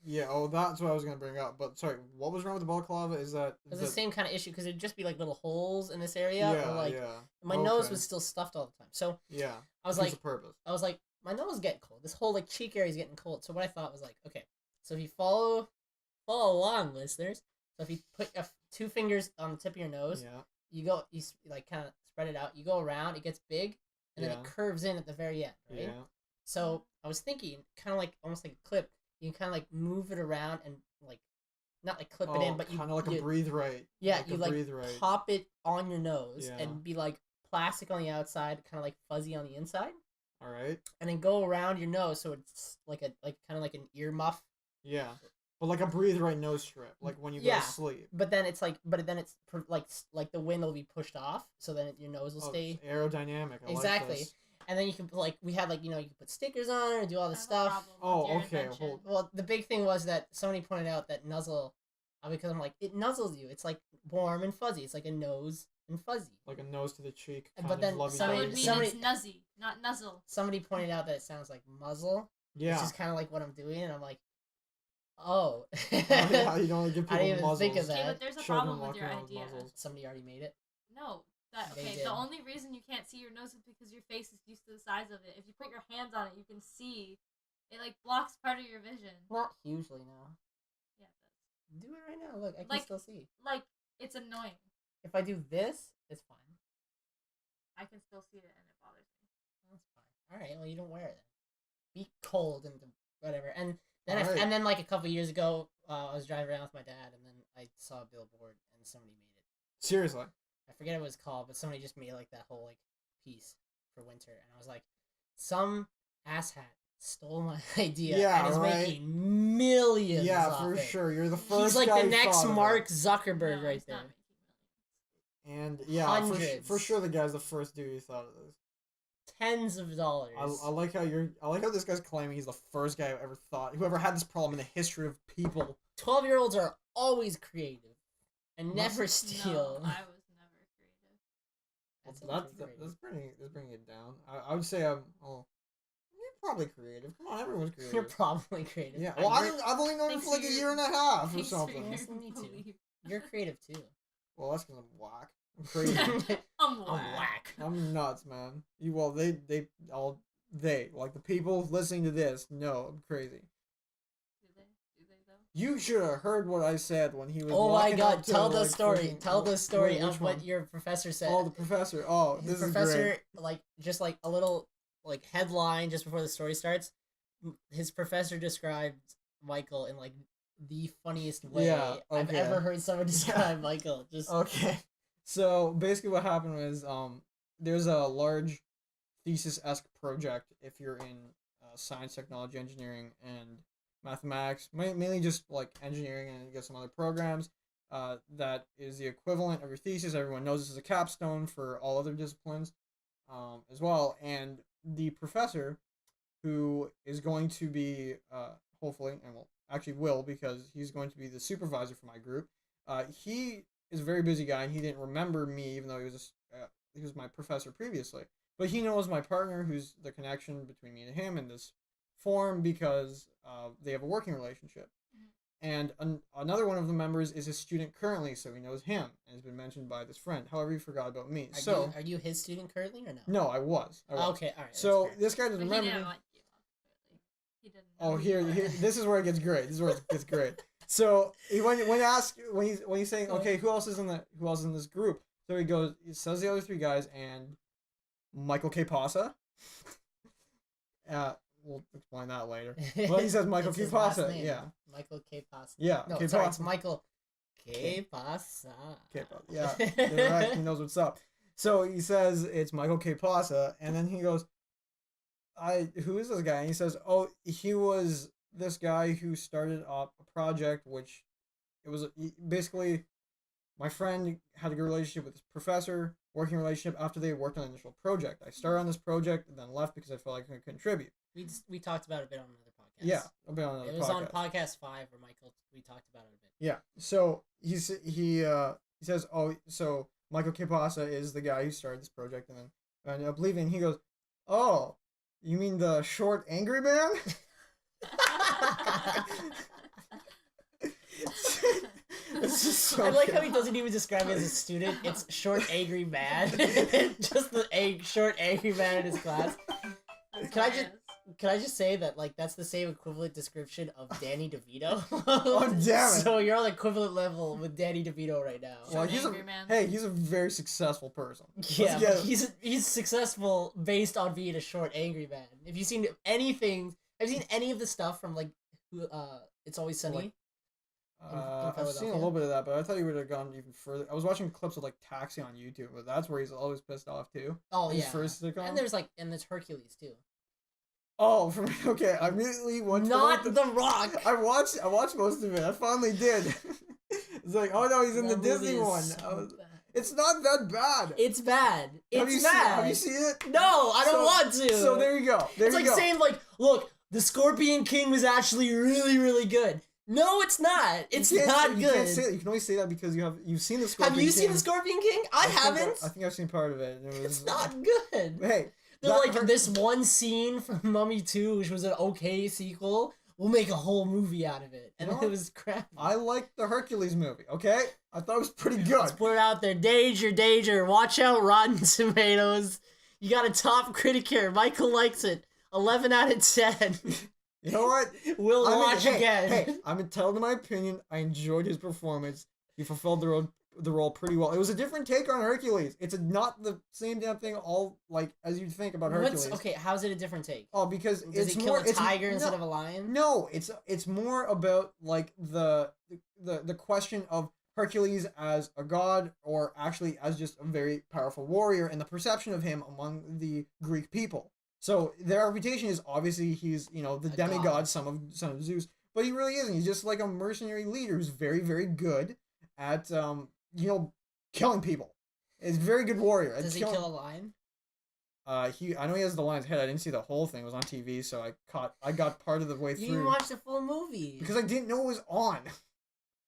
Speaker 1: Yeah, that's what I was gonna bring up. But sorry, what was wrong with the balaclava? Is that
Speaker 2: It was the same kind of issue because it'd just be like little holes in this area,
Speaker 1: Yeah,
Speaker 2: or like
Speaker 1: yeah,
Speaker 2: my nose
Speaker 1: Okay.
Speaker 2: was still stuffed all the time. So
Speaker 1: yeah.
Speaker 2: I was
Speaker 1: Defeats
Speaker 2: like,
Speaker 1: the purpose.
Speaker 2: my nose is getting cold. This whole like cheek area is getting cold. So what I thought was like, okay, so if you follow along, listeners. So if you put two fingers on the tip of your nose,
Speaker 1: Yeah.
Speaker 2: you like kind of spread it out. You go around, it gets big, and then it
Speaker 1: Yeah.
Speaker 2: curves in at the very end, right?
Speaker 1: Yeah.
Speaker 2: So I was thinking, kind of like almost like a clip. You can kind of like move it around and like, not like clip it in, but you
Speaker 1: kind of like
Speaker 2: you,
Speaker 1: a breathe right.
Speaker 2: yeah,
Speaker 1: like
Speaker 2: you
Speaker 1: a
Speaker 2: like
Speaker 1: breathe right.
Speaker 2: pop it on your nose
Speaker 1: Yeah.
Speaker 2: and be like plastic on the outside, kind of like fuzzy on the inside,
Speaker 1: All right.
Speaker 2: and then go around your nose so it's like kind of like an ear muff.
Speaker 1: Yeah. But like a breathe right nose strip, like when you go
Speaker 2: Yeah.
Speaker 1: to sleep.
Speaker 2: But then it's like, like the wind will be pushed off, so then your nose will stay
Speaker 1: It's aerodynamic. I
Speaker 2: exactly.
Speaker 1: Like this.
Speaker 2: And then you can we had you can put stickers on it and do all this
Speaker 3: I have a
Speaker 2: stuff.
Speaker 3: problem with your
Speaker 1: okay,
Speaker 3: invention.
Speaker 1: hold-
Speaker 2: Well, the big thing was that somebody pointed out that nuzzle, because I'm like, it nuzzles you. It's like warm and fuzzy. It's like a nose and fuzzy.
Speaker 1: Like a nose to the cheek.
Speaker 2: But
Speaker 1: Kind
Speaker 2: then
Speaker 1: of lovey
Speaker 3: So it
Speaker 2: somebody-
Speaker 3: would
Speaker 1: dovey.
Speaker 3: mean
Speaker 2: somebody-
Speaker 3: it's nuzzy, not nuzzle.
Speaker 2: Somebody pointed out that it sounds like muzzle,
Speaker 1: Yeah.
Speaker 2: which is kind of like what I'm doing, and I'm like, oh.
Speaker 1: Yeah, you don't want to give
Speaker 2: I
Speaker 1: people
Speaker 2: didn't even
Speaker 1: muzzles.
Speaker 2: think of
Speaker 3: Okay,
Speaker 2: that.
Speaker 3: but there's a
Speaker 1: Children
Speaker 3: problem with
Speaker 1: walking
Speaker 3: your
Speaker 1: around with
Speaker 3: idea.
Speaker 1: muzzles.
Speaker 2: Somebody already made it.
Speaker 3: No,
Speaker 2: They
Speaker 3: okay.
Speaker 2: did.
Speaker 3: The only reason you can't see your nose is because your face is used to the size of it. If you put your hands on it, you can see. It like blocks part of your vision.
Speaker 2: Not hugely, no.
Speaker 3: Yeah, it does.
Speaker 2: Do it right now. Look, I can
Speaker 3: Like-
Speaker 2: still see.
Speaker 3: Like it's annoying.
Speaker 2: If I do this, it's fine.
Speaker 3: I can still see it and it bothers me.
Speaker 2: That's fine. All right. Well, you don't wear it then. Be cold and whatever. And then,
Speaker 1: All right.
Speaker 2: and then like a couple years ago, I was driving around with my dad, and then I saw a billboard, and somebody made it.
Speaker 1: Seriously.
Speaker 2: I forget what it was called, but somebody just made like that whole like piece for winter, and I was like, some asshat stole my idea
Speaker 1: Yeah,
Speaker 2: and is
Speaker 1: right.
Speaker 2: making millions.
Speaker 1: Yeah,
Speaker 2: off
Speaker 1: for
Speaker 2: it.
Speaker 1: sure. You're the first.
Speaker 2: He's like
Speaker 1: guy
Speaker 2: the
Speaker 1: who
Speaker 2: next
Speaker 1: thought of it.
Speaker 2: Mark Zuckerberg
Speaker 3: No,
Speaker 2: right
Speaker 3: he's
Speaker 2: there.
Speaker 3: not making millions.
Speaker 1: And yeah,
Speaker 2: Hundreds.
Speaker 1: for sure, the guy's the first dude who thought of this.
Speaker 2: Tens of dollars.
Speaker 1: I like how this guy's claiming he's the first guy who ever had this problem in the history of people.
Speaker 2: 12-year-olds are always creative and never
Speaker 3: No,
Speaker 2: steal.
Speaker 3: I was never creative.
Speaker 2: That's
Speaker 1: That's bringing it down. I would say you're probably creative. Come on, everyone's creative.
Speaker 2: You're probably creative.
Speaker 1: Yeah. Well, I've only known him
Speaker 3: Thanks
Speaker 1: for like
Speaker 3: for
Speaker 1: a
Speaker 3: your-
Speaker 1: year and a half or
Speaker 3: Thanks for
Speaker 1: something.
Speaker 3: your
Speaker 2: Yes, me too.
Speaker 3: belief.
Speaker 2: You're creative too.
Speaker 1: Well, that's because I'm whack. I'm crazy.
Speaker 3: I'm
Speaker 2: I'm
Speaker 3: whack.
Speaker 2: whack.
Speaker 1: I'm nuts, man. They like the people listening to this know I'm crazy.
Speaker 3: Do they though?
Speaker 1: You should have heard what I said when he was.
Speaker 2: Oh my
Speaker 1: walking
Speaker 2: god!
Speaker 1: up to,
Speaker 2: Tell the
Speaker 1: like,
Speaker 2: story.
Speaker 1: freaking-
Speaker 2: Tell the story
Speaker 1: Wait,
Speaker 2: of
Speaker 1: which
Speaker 2: what
Speaker 1: one?
Speaker 2: your professor said.
Speaker 1: Oh, the professor. Oh,
Speaker 2: His
Speaker 1: this
Speaker 2: professor,
Speaker 1: is great.
Speaker 2: like, just like a little like headline just before the story starts. His professor described Michael in like the funniest way I've
Speaker 1: okay.
Speaker 2: ever heard someone describe Michael. Just
Speaker 1: Okay. So basically, what happened was there's a large thesis-esque project if you're in science, technology, engineering, and mathematics, mainly just like engineering and you get some other programs. That is the equivalent of your thesis. Everyone knows this is a capstone for all other disciplines as well. And the professor, who is going to be hopefully, and will because he's going to be the supervisor for my group. He is a very busy guy, and he didn't remember me, even though he was my professor previously. But he knows my partner, who's the connection between me and him in this form because they have a working relationship. And another one of the members is a student currently, so he knows him and has been mentioned by this friend. However, he forgot about me.
Speaker 2: are you his student currently or no?
Speaker 1: No, I was.
Speaker 2: Okay, all right.
Speaker 1: So this guy
Speaker 3: But
Speaker 1: doesn't
Speaker 3: he
Speaker 1: remember
Speaker 3: didn't
Speaker 1: me.
Speaker 3: like you. He didn't.
Speaker 1: Oh,
Speaker 3: know
Speaker 1: here,
Speaker 3: you.
Speaker 1: this is where it gets great. This is where it gets great. So when he's saying, okay, who else is in this group? So he says the other three guys and Michael K. Pasa. We'll explain that later. Well, he says Michael
Speaker 2: It's
Speaker 1: K.
Speaker 2: his last
Speaker 1: Pasa.
Speaker 2: name.
Speaker 1: Yeah.
Speaker 2: Michael K. Pasa.
Speaker 1: Yeah.
Speaker 2: No,
Speaker 1: K.
Speaker 2: sorry,
Speaker 1: Pasa.
Speaker 2: it's Michael K. Pasa.
Speaker 1: K. Pasa. Yeah, you're right. He knows what's up. So he says it's Michael K. Pasa, and then he goes, who is this guy? And he says, oh, he was this guy who started up a project, which it was basically my friend had a good relationship with this professor, working relationship after they worked on an initial project. I started on this project and then left because I felt like I could contribute.
Speaker 2: We talked about it a bit on another podcast.
Speaker 1: Yeah, a bit on another podcast.
Speaker 2: It was on podcast 5 where we talked about it a bit.
Speaker 1: Yeah. So he says, oh, so Michael K. Pasa is the guy who started this project, and then I ended up leaving. He goes, oh, you mean the short angry man? It's just so
Speaker 2: I like
Speaker 1: good.
Speaker 2: how he doesn't even describe it as a student. It's short angry man. Just the short angry man in his class.
Speaker 3: That's
Speaker 2: Can I
Speaker 3: hilarious.
Speaker 2: Can I just say that like that's the same equivalent description of Danny DeVito?
Speaker 1: Oh, damn it.
Speaker 2: So you're on the equivalent level with Danny DeVito right now.
Speaker 1: Well,
Speaker 3: Short angry man.
Speaker 1: he's a very successful person.
Speaker 2: Yeah,
Speaker 1: Let's
Speaker 2: but
Speaker 1: get-
Speaker 2: he's successful based on being a short angry man. Have you seen anything? Have you seen any of the stuff from like It's Always Sunny?
Speaker 1: Like, I've seen
Speaker 2: Philadelphia?
Speaker 1: a little bit of that, but I thought you would have gone even further. I was watching clips of like Taxi on YouTube, but that's where he's always pissed off too.
Speaker 2: Oh
Speaker 1: His
Speaker 2: yeah.
Speaker 1: first sitcom.
Speaker 2: And there's Hercules too.
Speaker 1: Oh, okay. I immediately went.
Speaker 2: Not The Rock.
Speaker 1: I watched most of it. I finally did. It's like, oh no, he's in the
Speaker 2: That movie
Speaker 1: Disney
Speaker 2: is
Speaker 1: one.
Speaker 2: so bad.
Speaker 1: It's not that bad.
Speaker 2: It's bad.
Speaker 1: Have
Speaker 2: It's
Speaker 1: you
Speaker 2: bad.
Speaker 1: have you seen it?
Speaker 2: No, I don't
Speaker 1: So-
Speaker 2: want to.
Speaker 1: So there you go. There
Speaker 2: It's
Speaker 1: you
Speaker 2: like
Speaker 1: go.
Speaker 2: saying like, look, the Scorpion King was actually really, really good. No, it's not. It's
Speaker 1: You can't
Speaker 2: not
Speaker 1: say- you can't
Speaker 2: good.
Speaker 1: say that. You can only say that because you've seen the Scorpion
Speaker 2: Have you seen
Speaker 1: King.
Speaker 2: the Scorpion King? I haven't.
Speaker 1: I think I've seen part of it. And it was,
Speaker 2: It's not good.
Speaker 1: Hey,
Speaker 2: They're
Speaker 1: that
Speaker 2: like
Speaker 1: hurt-
Speaker 2: this one scene from Mummy 2, which was an okay sequel. We'll make a whole movie out of it, and
Speaker 1: You know
Speaker 2: it
Speaker 1: what?
Speaker 2: was crap.
Speaker 1: I liked the Hercules movie. Okay, I thought it was pretty good.
Speaker 2: Let's put it out there. Danger. Watch out, Rotten Tomatoes. You got a top critic here. Michael likes it. 11 out of 10.
Speaker 1: You know what?
Speaker 2: We'll watch
Speaker 1: hey,
Speaker 2: again.
Speaker 1: Hey, I'm entitled to my opinion. I enjoyed his performance. He fulfilled the role pretty well. It was a different take on Hercules. It's not the same damn thing all like as you'd think about Hercules.
Speaker 2: Okay, how's it a different take?
Speaker 1: Oh, because
Speaker 2: Does
Speaker 1: it's
Speaker 2: he kill
Speaker 1: more
Speaker 2: a tiger instead of a lion?
Speaker 1: No, it's more about like the question of Hercules as a god or actually as just a very powerful warrior and the perception of him among the Greek people. So their reputation is obviously he's, the
Speaker 2: A
Speaker 1: demigod,
Speaker 2: god.
Speaker 1: son of Zeus, but he really isn't. He's just like a mercenary leader who's very, very good at killing people. He's a very good warrior. at
Speaker 2: Does he
Speaker 1: killing-
Speaker 2: kill a lion?
Speaker 1: I know he has the lion's head. I didn't see the whole thing. It was on TV, so I got part of the way
Speaker 2: You
Speaker 1: through
Speaker 2: didn't watch the full movie.
Speaker 1: because I didn't know it was on.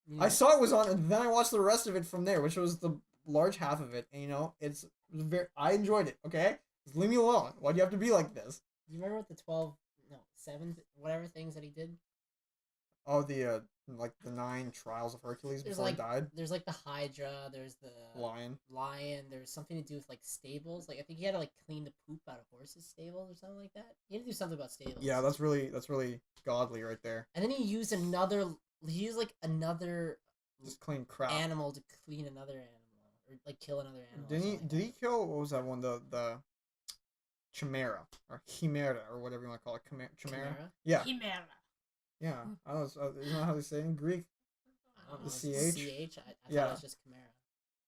Speaker 2: Yeah.
Speaker 1: I saw it was on, and then I watched the rest of it from there, which was the large half of it. And I enjoyed it. Okay, just leave me alone. Why do you have to be like this?
Speaker 2: Do you remember what the 7 whatever things that he did?
Speaker 1: Oh, the like the 9 trials of Hercules
Speaker 2: There's
Speaker 1: before
Speaker 2: like
Speaker 1: he died.
Speaker 2: there's like the Hydra. There's the
Speaker 1: Lion.
Speaker 2: There's something to do with like stables. Like I think he had to like clean the poop out of horses' stables or something like that. He had to do something about stables.
Speaker 1: Yeah, that's really godly right there.
Speaker 2: And then he used like another
Speaker 1: Just clean crap.
Speaker 2: animal to clean another animal or like kill another animal.
Speaker 1: Did he kill, what was that one, the Chimera or Chimera or whatever you want to call it, Chimera? Yeah.
Speaker 3: Chimera.
Speaker 1: Yeah, I don't know, isn't that how they say it in Greek?
Speaker 2: I don't know.
Speaker 1: The
Speaker 2: Is
Speaker 1: CH?
Speaker 2: it CH? I
Speaker 1: Yeah.
Speaker 2: thought it was just Chimera.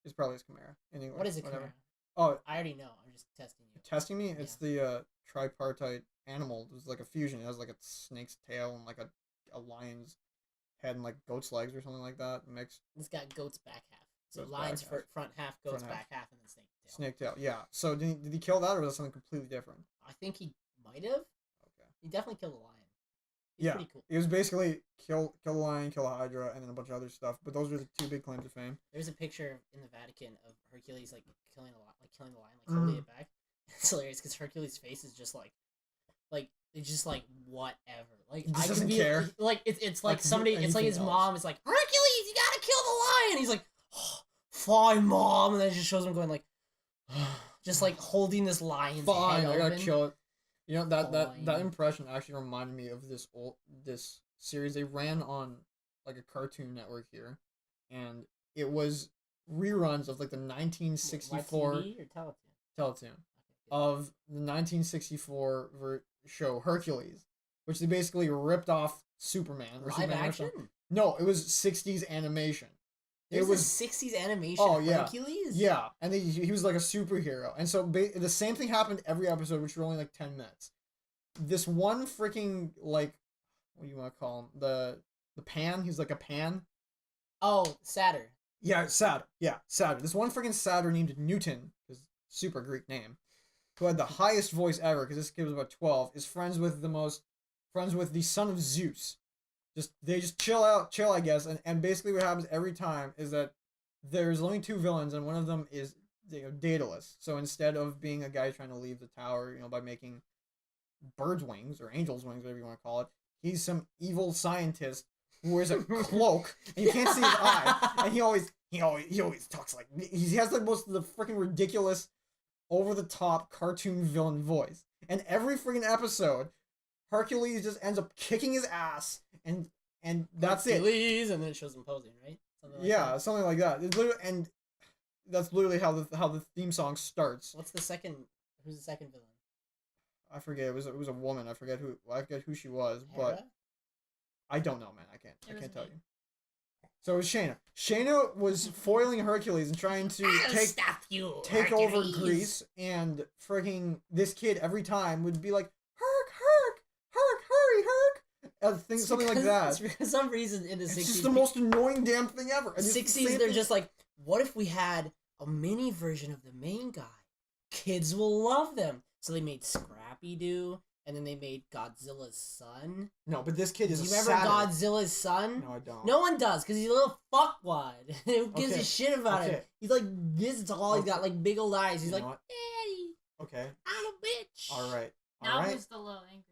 Speaker 1: It's probably his Chimera in English.
Speaker 2: What is a
Speaker 1: whatever.
Speaker 2: Chimera?
Speaker 1: Oh,
Speaker 2: I already know. I'm just testing you.
Speaker 1: testing me? It's the tripartite animal. It's like a fusion. It has like a snake's tail and like a lion's head and like goat's legs or something like that mixed.
Speaker 2: It's got goat's back half. So
Speaker 1: Goat's
Speaker 2: lion's
Speaker 1: back half.
Speaker 2: front half, goat's
Speaker 1: Front
Speaker 2: back half, and then snake tail.
Speaker 1: Snake tail, yeah. So did he kill that, or was that something completely different?
Speaker 2: I think he might have.
Speaker 1: Okay.
Speaker 2: He definitely killed a lion. He's
Speaker 1: Yeah.
Speaker 2: pretty cool.
Speaker 1: It was basically kill the lion, kill a Hydra, and then a bunch of other stuff. But those were the 2 big claims to fame.
Speaker 2: There's a picture in the Vatican of Hercules like killing the lion, like
Speaker 1: Mm.
Speaker 2: holding it back. It's hilarious because Hercules' face is just like it's just like whatever. Like
Speaker 1: He just
Speaker 2: I
Speaker 1: doesn't
Speaker 2: could be
Speaker 1: care.
Speaker 2: like it's like
Speaker 1: Like,
Speaker 2: somebody. It's like
Speaker 1: anything
Speaker 2: his
Speaker 1: else.
Speaker 2: mom is like Hercules, you gotta kill the lion. He's like, oh, fine, mom, and then it just shows him going like, just like holding this lion's
Speaker 1: Fine,
Speaker 2: head
Speaker 1: I gotta
Speaker 2: open.
Speaker 1: kill it. You know that
Speaker 2: Fine.
Speaker 1: impression actually reminded me of this series they ran on like a Cartoon Network here, and it was reruns of like the 1964
Speaker 2: YTV or Teletoon?
Speaker 1: Teletoon
Speaker 2: Okay, good.
Speaker 1: of the 1964 show Hercules, which they basically ripped off Superman. Or
Speaker 2: Live
Speaker 1: Superman or
Speaker 2: action.
Speaker 1: something. No, it was 60s animation.
Speaker 2: It was
Speaker 1: was
Speaker 2: a 60s animation.
Speaker 1: Oh, yeah.
Speaker 2: Hercules.
Speaker 1: Yeah, and he was like a superhero. And so the same thing happened every episode, which were only like 10 minutes. This one freaking, like, what do you want to call him? The Pan? He's like a Pan?
Speaker 2: Oh, Saturn.
Speaker 1: Yeah, Saturn. Yeah, Saturn. This one freaking Saturn named Newton, his super Greek name, who had the highest voice ever, because this kid was about 12, is friends with the son of Zeus. They just chill, I guess, and basically what happens every time is that there's only 2 villains, and one of them is, Daedalus. So instead of being a guy trying to leave the tower, by making bird's wings or angel's wings, whatever you want to call it, he's some evil scientist who wears a cloak and you can't see his eye, and he always talks like he has the freaking ridiculous, over the top cartoon villain voice. And every freaking episode, Hercules just ends up kicking his ass, and that's
Speaker 2: Hercules, and then it shows him posing, right?
Speaker 1: Something like that. It's literally, and that's literally how the theme song starts.
Speaker 2: What's the second? Who's the second villain?
Speaker 1: I forget. It was a woman. I forget who she was,
Speaker 2: Hera?
Speaker 1: but I don't know, man. I can't
Speaker 3: was
Speaker 1: tell
Speaker 3: me.
Speaker 1: you. So it was Shayna. Shayna was foiling Hercules and trying to
Speaker 2: Stop you,
Speaker 1: take over
Speaker 2: Hercules.
Speaker 1: Greece, and freaking this kid every time would be like, Herc, hurry, Herc, something like that.
Speaker 2: For some reason in the
Speaker 1: It's
Speaker 2: 60s,
Speaker 1: just the most annoying damn thing ever. And it's the
Speaker 2: 60s,
Speaker 1: same
Speaker 2: they're
Speaker 1: thing-
Speaker 2: just like, what if we had a mini version of the main guy? Kids will love them. So they made Scrappy Doo, and then they made Godzilla's son.
Speaker 1: No, but this kid is
Speaker 2: Do you
Speaker 1: a
Speaker 2: remember
Speaker 1: Saturn.
Speaker 2: Godzilla's son?
Speaker 1: No, I don't.
Speaker 2: No one does, because he's a little fuckwad. Who gives
Speaker 1: Okay.
Speaker 2: a shit about him?
Speaker 1: Okay.
Speaker 2: He's like this tall, he's got
Speaker 1: Okay.
Speaker 2: like big old eyes. He's
Speaker 1: You
Speaker 2: like,
Speaker 1: know what?
Speaker 2: Daddy,
Speaker 1: Okay.
Speaker 2: I'm a bitch.
Speaker 1: All right.
Speaker 3: Now
Speaker 1: All right.
Speaker 3: who's the low angry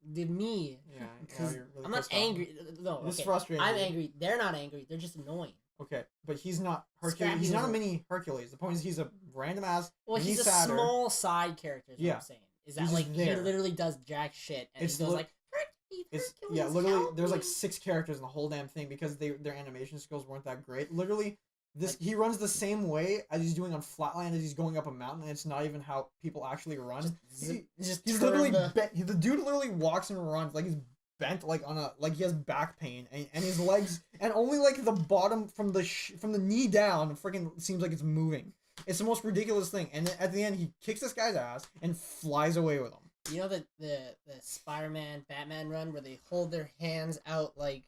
Speaker 3: man?
Speaker 2: Did me.
Speaker 1: Yeah.
Speaker 2: Because
Speaker 1: you're really
Speaker 2: I'm not
Speaker 1: pissed off.
Speaker 2: angry. No,
Speaker 1: This is
Speaker 2: okay.
Speaker 1: frustrating.
Speaker 2: I'm angry. They're not angry. They're just annoying.
Speaker 1: Okay, but he's not Hercules.
Speaker 2: Scrappy
Speaker 1: He's not a
Speaker 2: was a-
Speaker 1: mini Hercules. The point is he's a random ass.
Speaker 2: Well,
Speaker 1: mini
Speaker 2: he's a
Speaker 1: Saturn.
Speaker 2: small side character. Is what
Speaker 1: Yeah.
Speaker 2: I'm saying. Is that
Speaker 1: He's
Speaker 2: like
Speaker 1: just
Speaker 2: he
Speaker 1: there.
Speaker 2: literally does jack shit, and
Speaker 1: It's
Speaker 2: he goes
Speaker 1: li-
Speaker 2: like, Hercules,
Speaker 1: It's
Speaker 2: Hercules,
Speaker 1: literally
Speaker 2: help
Speaker 1: there's like
Speaker 2: me."
Speaker 1: 6 characters in the whole damn thing because their animation skills weren't that great. Literally, he runs the same way as he's doing on Flatland as he's going up a mountain, and it's not even how people actually run.
Speaker 2: Just
Speaker 1: He's
Speaker 2: turn
Speaker 1: literally
Speaker 2: the-
Speaker 1: bent. The dude literally walks and runs like he's bent, like he has back pain, and his legs, and only like the bottom from the knee down freaking seems like it's moving. It's the most ridiculous thing. And then at the end, he kicks this guy's ass and flies away with him.
Speaker 2: You know the Spider-Man Batman run where they hold their hands out like,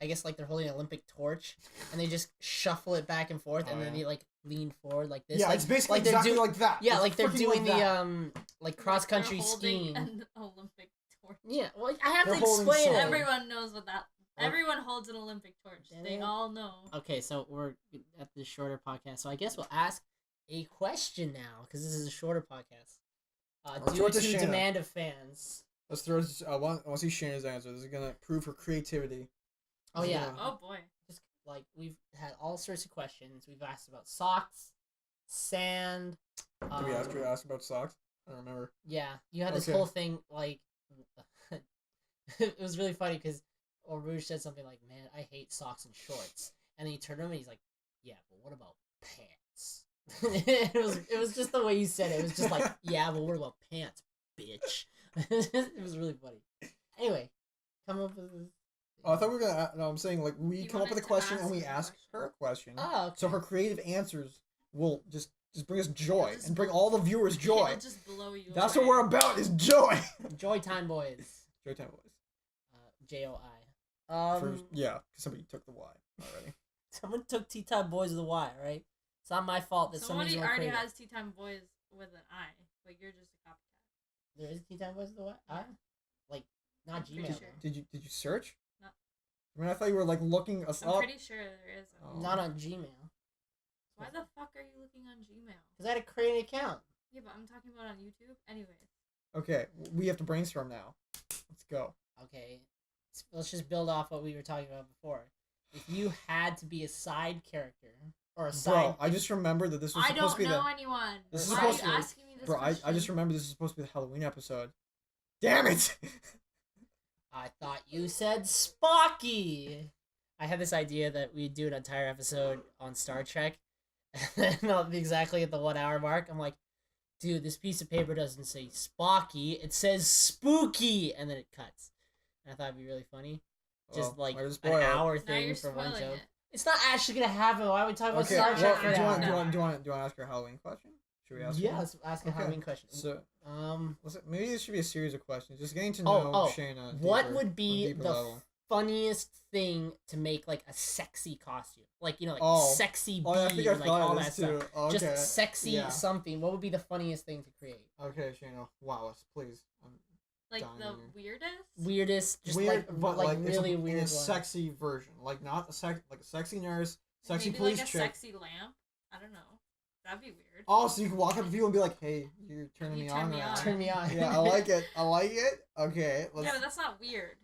Speaker 2: I guess like they're holding an Olympic torch, and they just shuffle it back and forth, and
Speaker 1: Oh,
Speaker 2: then
Speaker 1: yeah.
Speaker 2: they like lean forward like this.
Speaker 1: Yeah,
Speaker 2: like,
Speaker 1: it's basically
Speaker 2: like they're
Speaker 1: exactly
Speaker 2: doing-
Speaker 1: like that.
Speaker 2: Yeah,
Speaker 1: It's
Speaker 2: like they're
Speaker 1: freaking
Speaker 2: doing
Speaker 1: like
Speaker 2: the
Speaker 1: that.
Speaker 2: like cross country
Speaker 3: They're holding
Speaker 2: skiing.
Speaker 3: an Olympic torch.
Speaker 2: Yeah, well, I have
Speaker 1: They're
Speaker 2: to
Speaker 1: holding
Speaker 2: explain
Speaker 1: swords.
Speaker 2: it.
Speaker 3: Everyone knows what that.
Speaker 1: Or-
Speaker 3: Everyone holds an Olympic torch. They
Speaker 2: Yeah.
Speaker 3: all know.
Speaker 2: Okay, so we're at the shorter podcast, so I guess we'll ask a question now because this is a shorter podcast.
Speaker 1: Let's
Speaker 2: Due
Speaker 1: go
Speaker 2: to
Speaker 1: to Shanna.
Speaker 2: demand of fans,
Speaker 1: Let's throw this. I want to see Shayna's answer. This is gonna prove her creativity.
Speaker 2: Oh
Speaker 1: This is
Speaker 2: yeah.
Speaker 1: gonna-
Speaker 3: Oh boy.
Speaker 2: Just like we've had all sorts of questions. We've asked about socks, sand.
Speaker 1: Did we ask about socks? I don't remember.
Speaker 2: Yeah, you had this
Speaker 1: Okay.
Speaker 2: whole thing like. It was really funny because Rouge said something like, "Man, I hate socks and shorts," and then he turned to him and he's like, "Yeah, but what about pants?" it was just the way you said it. It was just like, "Yeah, but what about pants, bitch?" It was really funny. Anyway, come up with this.
Speaker 1: Oh, I thought we were gonna. No, I'm saying like we
Speaker 3: You
Speaker 1: come up with a
Speaker 3: wanted to
Speaker 1: question and
Speaker 3: ask
Speaker 1: we
Speaker 3: a
Speaker 1: ask
Speaker 3: question.
Speaker 1: her a question.
Speaker 2: Oh, okay.
Speaker 1: So her creative answers will just bring us joy
Speaker 3: It'll just
Speaker 1: and bring all the viewers joy.
Speaker 3: It'll just blow you
Speaker 1: That's
Speaker 3: away.
Speaker 1: what we're about. Is joy.
Speaker 2: Joy Time Boys.
Speaker 1: Joy Time Boys.
Speaker 2: JOI.
Speaker 1: First, yeah, 'cause somebody took the Y already.
Speaker 2: Someone took Tea Time Boys with a Y, right? It's not my fault that
Speaker 3: Somebody
Speaker 2: somebody's more
Speaker 3: already
Speaker 2: creative.
Speaker 3: has Tea Time Boys with an I, but you're just a copycat.
Speaker 2: There is Tea Time Boys with a Y? Like, not
Speaker 3: I'm pretty
Speaker 2: Gmail.
Speaker 3: sure.
Speaker 1: Did you search?
Speaker 3: No.
Speaker 1: I mean, I thought you were like looking us
Speaker 3: I'm
Speaker 1: up.
Speaker 3: pretty sure there is.
Speaker 1: Oh.
Speaker 2: Not on Gmail.
Speaker 3: Why the fuck are you looking on Gmail?
Speaker 2: Because I had to create an account.
Speaker 3: Yeah, but I'm talking about on YouTube. Anyways.
Speaker 1: Okay, we have to brainstorm now. Let's go.
Speaker 2: Okay, let's just build off what we were talking about before. If you had to be a side character or a side,
Speaker 1: Bro, I just remembered that this was
Speaker 3: I
Speaker 1: supposed
Speaker 3: don't
Speaker 1: to be
Speaker 3: know
Speaker 1: the.
Speaker 3: anyone.
Speaker 1: This is
Speaker 3: Why
Speaker 1: supposed
Speaker 3: are you
Speaker 1: to be-
Speaker 3: asking me this
Speaker 1: Bro, I
Speaker 3: question?
Speaker 1: just remembered this is supposed to be the Halloween episode. Damn it!
Speaker 2: I thought you said Spocky. I had this idea that we'd do an entire episode on Star Trek, and not exactly at the 1 hour mark. I'm like, dude, this piece of paper doesn't say Spocky, it says spooky, and then it cuts. And I thought it'd be really funny. Just
Speaker 1: Well,
Speaker 2: like
Speaker 1: might as
Speaker 2: an
Speaker 1: well.
Speaker 2: hour
Speaker 3: Now
Speaker 2: thing
Speaker 3: you're
Speaker 2: for one
Speaker 3: spoiling
Speaker 2: joke.
Speaker 3: it.
Speaker 2: It's not actually gonna happen. Why are we talking about
Speaker 1: Okay,
Speaker 2: Star
Speaker 1: well,
Speaker 2: Trek
Speaker 1: do
Speaker 2: right
Speaker 1: you
Speaker 2: now?
Speaker 1: want to ask her a Halloween question? Should we ask?
Speaker 2: Yeah,
Speaker 1: her?
Speaker 2: let's ask a
Speaker 1: Okay.
Speaker 2: Halloween question.
Speaker 1: So
Speaker 2: Um,
Speaker 1: maybe this should be a series of questions. Just getting to know
Speaker 2: Oh,
Speaker 1: Shayna.
Speaker 2: what
Speaker 1: deeper,
Speaker 2: would
Speaker 1: on a
Speaker 2: be
Speaker 1: deeper
Speaker 2: the
Speaker 1: level.
Speaker 2: funniest thing to make like a sexy costume? Like, you know, like
Speaker 1: Oh.
Speaker 2: sexy bee,
Speaker 1: Oh, I think
Speaker 2: or
Speaker 1: I
Speaker 2: like
Speaker 1: thought
Speaker 2: all
Speaker 1: of
Speaker 2: that
Speaker 1: this
Speaker 2: stuff.
Speaker 1: too. Okay.
Speaker 2: Just sexy
Speaker 1: yeah.
Speaker 2: something. What would be the funniest thing to create?
Speaker 1: Okay, Shayna. Wow, us, please.
Speaker 3: Like
Speaker 1: dying
Speaker 3: the
Speaker 1: here.
Speaker 3: weirdest?
Speaker 2: Weirdest, just
Speaker 1: Weird,
Speaker 2: like
Speaker 1: but
Speaker 2: like
Speaker 1: it's
Speaker 2: really
Speaker 1: in
Speaker 2: weird
Speaker 1: a
Speaker 2: one.
Speaker 1: sexy version, like not like a sexy nurse, sexy
Speaker 3: Maybe
Speaker 1: police
Speaker 3: like a
Speaker 1: chick.
Speaker 3: sexy lamp? I don't know. That'd be weird.
Speaker 1: Oh, so you can walk up to people and be like, "Hey, you're turning
Speaker 3: You
Speaker 1: me
Speaker 3: turn
Speaker 1: on
Speaker 3: me
Speaker 1: right now."
Speaker 3: on.
Speaker 2: Turn me on.
Speaker 1: Yeah, I like it. I like it. Okay, let's.
Speaker 3: Yeah, but that's not weird.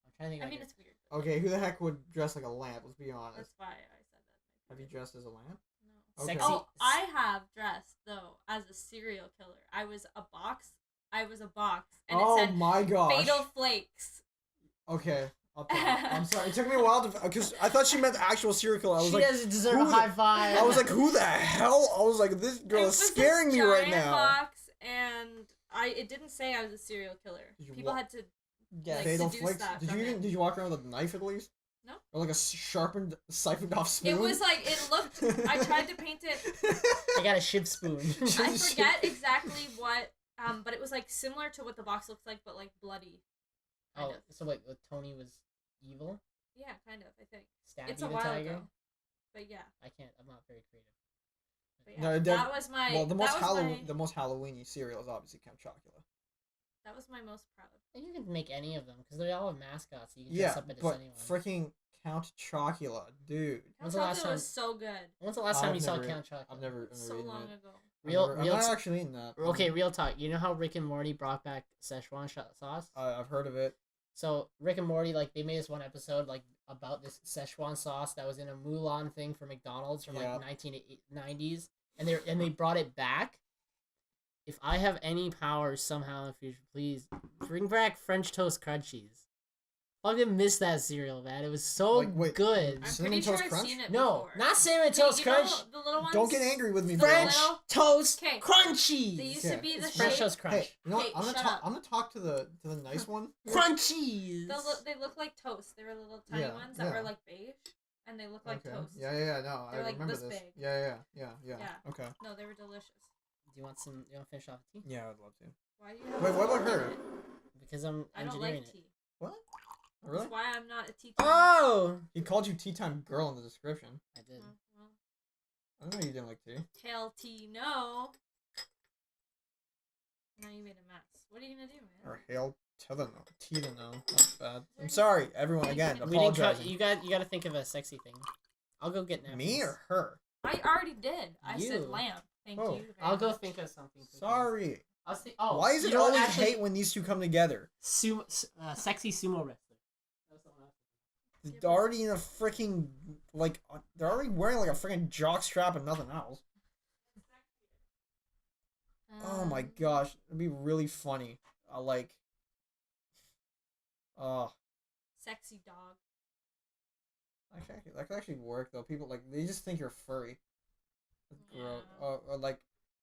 Speaker 2: I'm trying to think.
Speaker 3: I
Speaker 2: of
Speaker 3: mean,
Speaker 2: like
Speaker 3: it's weird. but
Speaker 1: Okay, who the heck would dress like a lamp? Let's be honest.
Speaker 3: That's why I said that.
Speaker 1: Have you dressed as a lamp?
Speaker 3: No.
Speaker 1: Okay.
Speaker 2: Sexy.
Speaker 3: Oh, I have dressed though as a serial killer. I was a box, and
Speaker 1: Oh
Speaker 3: it said
Speaker 1: my gosh.
Speaker 3: Fatal Flakes.
Speaker 1: Okay. I'm sorry. It took me a while to because I thought she meant actual serial killer. I was
Speaker 2: she
Speaker 1: like,
Speaker 2: doesn't deserve
Speaker 1: who
Speaker 2: a
Speaker 1: the-
Speaker 2: high five.
Speaker 1: I was like, who the hell? I was like, this girl
Speaker 3: It
Speaker 1: is
Speaker 3: was
Speaker 1: scaring
Speaker 3: this
Speaker 1: me right
Speaker 3: giant
Speaker 1: now.
Speaker 3: Box, and it didn't say I was a serial killer.
Speaker 1: Did you
Speaker 3: People
Speaker 1: wa-
Speaker 3: had to.
Speaker 2: Yes.
Speaker 3: like,
Speaker 1: Fatal
Speaker 3: seduce
Speaker 1: Flakes.
Speaker 3: that
Speaker 1: Did
Speaker 3: from
Speaker 1: you
Speaker 3: it.
Speaker 1: did you walk around with a knife at least?
Speaker 3: No.
Speaker 1: Or like a sharpened, siphoned off spoon?
Speaker 3: It was like it looked. I tried to paint it.
Speaker 2: I got a shiv spoon.
Speaker 3: I forget exactly what. But it was like similar to what the box looks like, but like bloody. Kind
Speaker 2: Oh,
Speaker 3: of.
Speaker 2: so wait, Tony was evil?
Speaker 3: Yeah, kind of. I think
Speaker 2: Stabby
Speaker 3: it's a
Speaker 2: the
Speaker 3: while
Speaker 2: tiger?
Speaker 3: ago. But yeah.
Speaker 2: I can't. I'm not very creative.
Speaker 3: But yeah.
Speaker 1: No, it
Speaker 3: that was my.
Speaker 1: Well, the most
Speaker 3: that was my,
Speaker 1: the most Halloweeny cereal is obviously Count Chocula.
Speaker 3: That was my most proud.
Speaker 2: And you can make any of them because they all have mascots. So you can
Speaker 1: Yeah,
Speaker 2: dress up as
Speaker 1: but
Speaker 2: anyone.
Speaker 1: freaking Count Chocula, dude.
Speaker 2: When's the last
Speaker 3: Chocolate
Speaker 2: time-
Speaker 3: was so good.
Speaker 2: When's the last time
Speaker 1: I've
Speaker 2: you saw
Speaker 1: never-
Speaker 2: Count Chocolate?
Speaker 1: I've never
Speaker 3: So
Speaker 1: eaten
Speaker 3: long
Speaker 1: it.
Speaker 3: ago.
Speaker 1: I'm not actually eating that.
Speaker 2: Okay, real talk. You know how Rick and Morty brought back Szechuan sauce?
Speaker 1: I've heard of it.
Speaker 2: So Rick and Morty, like, they made this one episode like about this Szechuan sauce that was in a Mulan thing for McDonald's from
Speaker 1: Yeah.
Speaker 2: like 1990s, and they brought it back. If I have any powers somehow in the future, please bring back French toast crunchies. Fucking miss that cereal, man. It was so
Speaker 1: Like, wait,
Speaker 2: good.
Speaker 3: I'm
Speaker 1: Cinnamon
Speaker 3: pretty sure
Speaker 1: Toast
Speaker 3: I've
Speaker 1: Crunch?
Speaker 3: seen it
Speaker 2: No,
Speaker 3: before.
Speaker 2: not cinnamon
Speaker 3: Okay,
Speaker 2: toast
Speaker 3: you know
Speaker 2: crunch.
Speaker 3: the little ones.
Speaker 1: Don't get angry with me, bro.
Speaker 2: French
Speaker 3: Little-
Speaker 2: toast
Speaker 3: Okay.
Speaker 2: crunchies.
Speaker 3: They used to be the
Speaker 2: It's French
Speaker 3: shape.
Speaker 2: toast crunch.
Speaker 1: Hey, you know what?
Speaker 3: Hey,
Speaker 1: I'm gonna
Speaker 3: shut
Speaker 1: talk.
Speaker 3: up.
Speaker 1: I'm gonna talk to the nice one.
Speaker 2: Crunchies.
Speaker 3: They look like toast. They were little tiny
Speaker 1: Yeah,
Speaker 3: ones that
Speaker 1: yeah.
Speaker 3: were like beige, and they look like
Speaker 1: Okay.
Speaker 3: toast.
Speaker 1: Yeah. No,
Speaker 3: They're
Speaker 1: I
Speaker 3: like
Speaker 1: remember
Speaker 3: this
Speaker 1: this.
Speaker 3: big.
Speaker 1: Yeah.
Speaker 3: Yeah.
Speaker 1: Okay.
Speaker 3: No, they were delicious.
Speaker 2: Do you want some? You want to finish off the tea?
Speaker 1: Yeah, I'd love to.
Speaker 3: Why do you have
Speaker 1: Wait, what
Speaker 3: tea
Speaker 1: about her?
Speaker 3: in it?
Speaker 2: Because I'm
Speaker 3: I don't
Speaker 2: engineering
Speaker 3: like
Speaker 2: it.
Speaker 3: tea.
Speaker 1: What? Really?
Speaker 3: That's why I'm not a tea.
Speaker 2: Oh,
Speaker 1: He called you tea time girl in the description.
Speaker 2: I did.
Speaker 3: Well,
Speaker 1: I don't know you didn't like tea.
Speaker 3: tell tea no. Now you made a mess. What are you gonna do, man?
Speaker 1: Or hail to the no. Tea to no. That's bad. I'm sorry, everyone. Again,
Speaker 2: We didn't cut.
Speaker 1: apologizing.
Speaker 2: You got to think of a sexy thing. I'll go get napkins.
Speaker 1: Me or her?
Speaker 3: I already did. I
Speaker 2: You.
Speaker 3: said lamp. Thank
Speaker 1: Oh.
Speaker 3: you. very
Speaker 2: I'll go
Speaker 3: much.
Speaker 2: think of something. quickly.
Speaker 1: Sorry.
Speaker 2: I was thinking, oh,
Speaker 1: Why is
Speaker 2: you
Speaker 1: it
Speaker 2: know what,
Speaker 1: always
Speaker 2: actually,
Speaker 1: hate when these two come together?
Speaker 2: sexy sumo wrestler. That's what I was
Speaker 1: They're already in a freaking like. They're already wearing like a freaking jock strap and nothing else. Oh my gosh, it'd be really funny. Like.
Speaker 3: Sexy dog.
Speaker 1: That could actually work though. People like they just think you're furry.
Speaker 3: Yeah.
Speaker 1: Or like,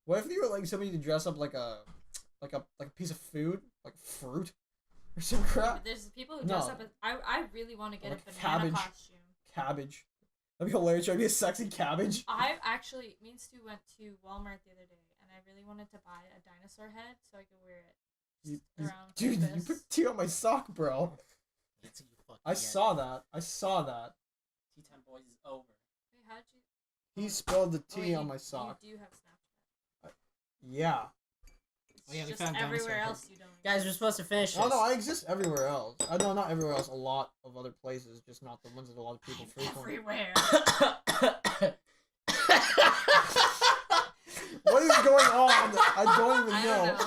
Speaker 1: what if you were like somebody to dress up like a piece of food, like fruit, or some
Speaker 3: Yeah,
Speaker 1: crap?
Speaker 3: but there's people who dress
Speaker 1: No.
Speaker 3: up as. I really want to get
Speaker 1: Like
Speaker 3: a banana
Speaker 1: cabbage.
Speaker 3: costume.
Speaker 1: Cabbage. That'd be hilarious. Trying to be a sexy cabbage.
Speaker 3: I actually, me and Stu went to Walmart the other day, and I really wanted to buy a dinosaur head so I could wear it around
Speaker 1: Dude, you
Speaker 3: campus.
Speaker 1: put tea on my sock, bro.
Speaker 2: That's you fucking
Speaker 1: I
Speaker 2: get
Speaker 1: saw
Speaker 2: it.
Speaker 1: that. I saw that.
Speaker 2: Time Bois is over.
Speaker 3: Wait, how'd you?
Speaker 1: He spilled the
Speaker 3: Oh,
Speaker 1: tea
Speaker 3: wait,
Speaker 1: on
Speaker 3: you-
Speaker 1: my sock.
Speaker 3: You do have Snapchat.
Speaker 1: Yeah.
Speaker 3: It's
Speaker 2: Oh, yeah, we
Speaker 3: just
Speaker 2: found dinosaur
Speaker 3: everywhere
Speaker 2: head.
Speaker 3: else you don't.
Speaker 2: Guys, we're supposed to finish this.
Speaker 1: Oh no, I exist everywhere else. No, not everywhere else. A lot of other places, just not the ones that a lot of people frequent.
Speaker 3: Everywhere.
Speaker 1: What is going on? I don't even
Speaker 3: I
Speaker 1: know.
Speaker 3: don't know.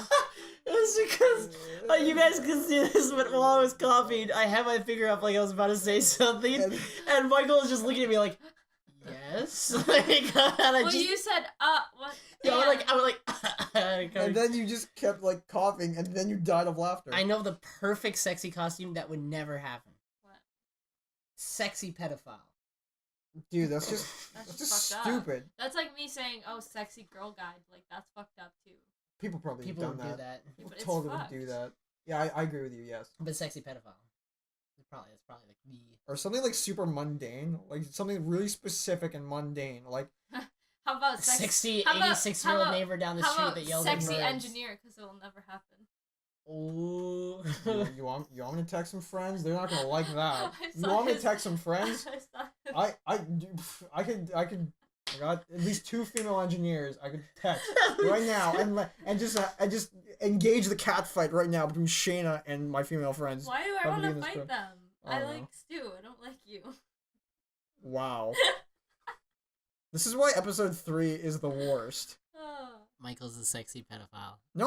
Speaker 2: It's because you guys can see this, but while I was coughing, I had my finger up like I was about to say something, and Michael was just looking at me like, yes. Like, and I
Speaker 3: Well,
Speaker 2: just,
Speaker 3: you said, what?
Speaker 2: yeah, I was like,
Speaker 1: And then you just kept like coughing, and then you died of laughter.
Speaker 2: I know the perfect sexy costume that would never happen.
Speaker 3: What?
Speaker 2: Sexy pedophile.
Speaker 1: Dude, that's just
Speaker 3: That's fucked up.
Speaker 1: stupid.
Speaker 3: That's like me saying, "Oh, sexy girl guide." Like that's fucked up too.
Speaker 1: People probably
Speaker 2: People
Speaker 1: have
Speaker 2: would
Speaker 1: done
Speaker 2: do
Speaker 1: that.
Speaker 2: that.
Speaker 1: People
Speaker 3: But it's
Speaker 1: totally would
Speaker 3: fucked.
Speaker 1: do that. Yeah, I agree with you. Yes.
Speaker 2: But sexy pedophile. It's probably like the.
Speaker 1: Or something like super mundane, like something really specific and mundane, like
Speaker 3: How about
Speaker 2: Sexy
Speaker 3: how about-
Speaker 2: 86-year-old
Speaker 3: how about-
Speaker 2: neighbor down the
Speaker 3: how
Speaker 2: street
Speaker 3: about
Speaker 2: that yells at
Speaker 3: sexy
Speaker 2: birds.
Speaker 3: engineer? Because it will never happen.
Speaker 2: Ooh.
Speaker 1: you want me to text some friends? They're not gonna like that.
Speaker 3: I
Speaker 1: You
Speaker 3: saw
Speaker 1: want me to
Speaker 3: his-
Speaker 1: text some friends?
Speaker 3: I saw
Speaker 1: I could I got at least 2 female engineers I could text right now and just engage the cat fight right now between Shayna and my female friends.
Speaker 3: Why do I
Speaker 1: Probably
Speaker 3: want to
Speaker 1: in this
Speaker 3: fight
Speaker 1: group.
Speaker 3: them?
Speaker 1: I
Speaker 3: I
Speaker 1: don't
Speaker 3: like
Speaker 1: know.
Speaker 3: Stu. I don't like you.
Speaker 1: Wow. This is why episode 3 is the worst.
Speaker 3: Oh.
Speaker 2: Michael's a sexy pedophile.
Speaker 1: No,